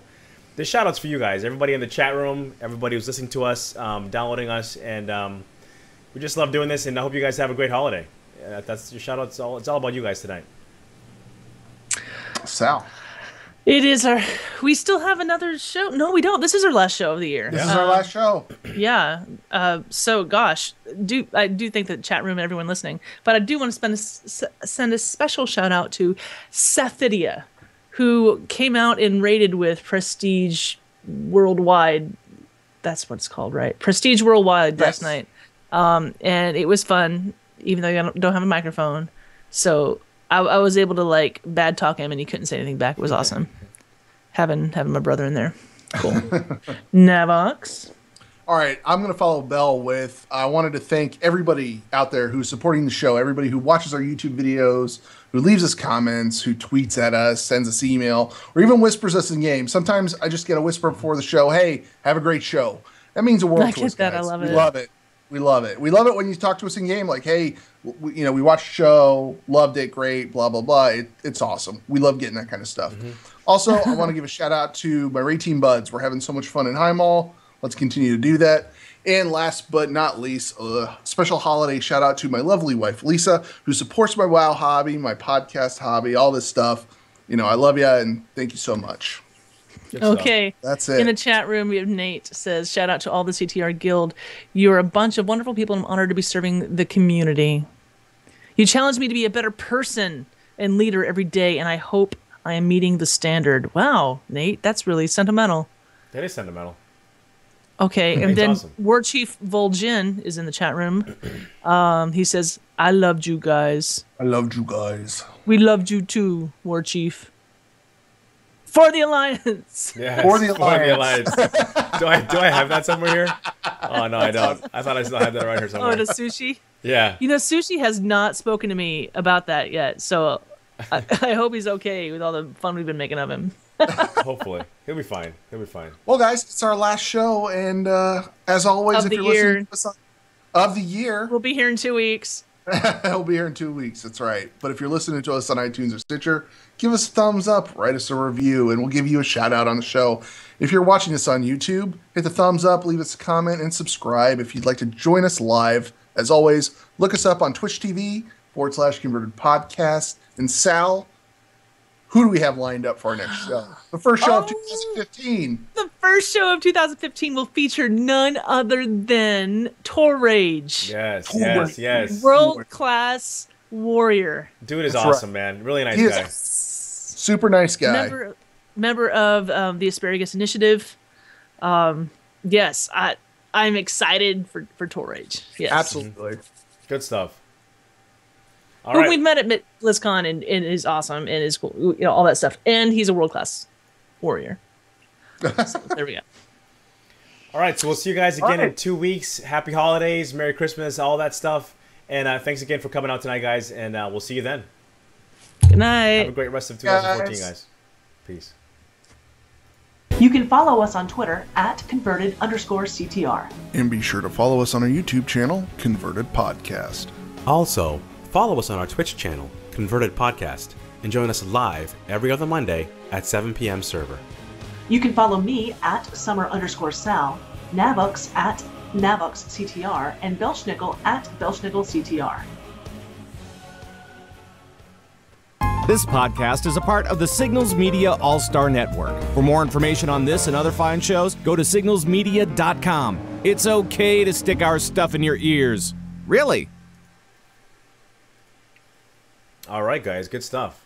S1: there's shout outs for you guys, everybody in the chat room, everybody who's listening to us, downloading us, and we just love doing this. And I hope you guys have a great holiday. That's your shout out. It's all about you guys tonight.
S3: Sal.
S2: It is our. We still have another show. No, we don't. This is our last show of the year.
S3: This is our last show.
S2: Yeah. So, gosh, I do think that chat room and everyone listening, but I do want to send a special shout out to Saphidia, who came out and rated with Prestige Worldwide. That's what it's called, right? Prestige Worldwide last night. And it was fun, even though you don't have a microphone. So I was able to like bad talk him, and he couldn't say anything back. It was awesome. Having my brother in there. Cool. Navox.
S3: All right, I'm going to follow Bell with, I wanted to thank everybody out there who's supporting the show, everybody who watches our YouTube videos, who leaves us comments, who tweets at us, sends us email, or even whispers us in game. Sometimes I just get a whisper before the show, hey, have a great show. That means the world to us, guys.
S2: I love it.
S3: We love it. We love it. We love it when you talk to us in game, like, hey, we watched the show, loved it, great, blah, blah, blah. It's awesome. We love getting that kind of stuff. Also, I want to give a shout out to my Raid Team buds. We're having so much fun in High Mall. Let's continue to do that. And last but not least, a special holiday shout out to my lovely wife, Lisa, who supports my WoW hobby, my podcast hobby, all this stuff. I love you, and thank you so much.
S2: Okay.
S3: That's it.
S2: In the chat room, we have Nate says, shout out to all the CTR Guild. You're a bunch of wonderful people, and I'm honored to be serving the community. You challenge me to be a better person and leader every day, and I hope I am meeting the standard. Wow, Nate, that's really sentimental.
S1: That is sentimental.
S2: Okay, and then
S1: awesome.
S2: War Chief Vol'jin is in the chat room. He says, I loved you guys.
S3: I loved you guys.
S2: We loved you too, War Chief. For the Alliance.
S1: Yes,
S3: For the Alliance.
S1: Do I have that somewhere here? Oh, no, I don't. I thought I still had that right here somewhere.
S2: Oh, the Sushi?
S1: Yeah.
S2: Sushi has not spoken to me about that yet, so I hope he's okay with all the fun we've been making of him.
S1: Hopefully. He'll be fine.
S3: Well, guys, it's our last show, and as always, if you're listening to us of the year,
S2: we'll be here in 2 weeks.
S3: He'll be here in 2 weeks. That's right. But if you're listening to us on iTunes or Stitcher, give us a thumbs up, write us a review, and we'll give you a shout out on the show. If you're watching us on YouTube, hit the thumbs up, leave us a comment, and subscribe. If you'd like to join us live, as always, look us up on Twitch TV/Converted Podcast. And Sal, who do we have lined up for our next show? The first show of 2015.
S2: The first show of 2015 will feature none other than Torrage.
S1: Yes.
S2: World-class warrior.
S1: Dude is awesome, man. Really nice guy.
S3: Super nice guy.
S2: Member of the Asparagus Initiative. Yes, I'm excited for Torrage. Yes.
S3: Absolutely.
S1: Good stuff.
S2: All right. We've met at BlizzCon and is awesome and is cool, all that stuff. And he's a world-class warrior. So, there we go.
S1: All right, so we'll see you guys again in 2 weeks. Happy holidays, Merry Christmas, all that stuff. And thanks again for coming out tonight, guys. And we'll see you then.
S2: Good night.
S1: Have a great rest of 2014, guys. Peace.
S7: You can follow us on Twitter @converted_CTR.
S3: And be sure to follow us on our YouTube channel, Converted Podcast.
S8: Also, follow us on our Twitch channel, Converted Podcast, and join us live every other Monday at 7 p.m. server.
S7: You can follow me @summer_sal, Navox @NavoxCTR, and Belshnickle @BelshnickleCTR.
S9: This podcast is a part of the Signals Media All-Star Network. For more information on this and other fine shows, go to signalsmedia.com. It's okay to stick our stuff in your ears. Really?
S1: All right, guys. Good stuff.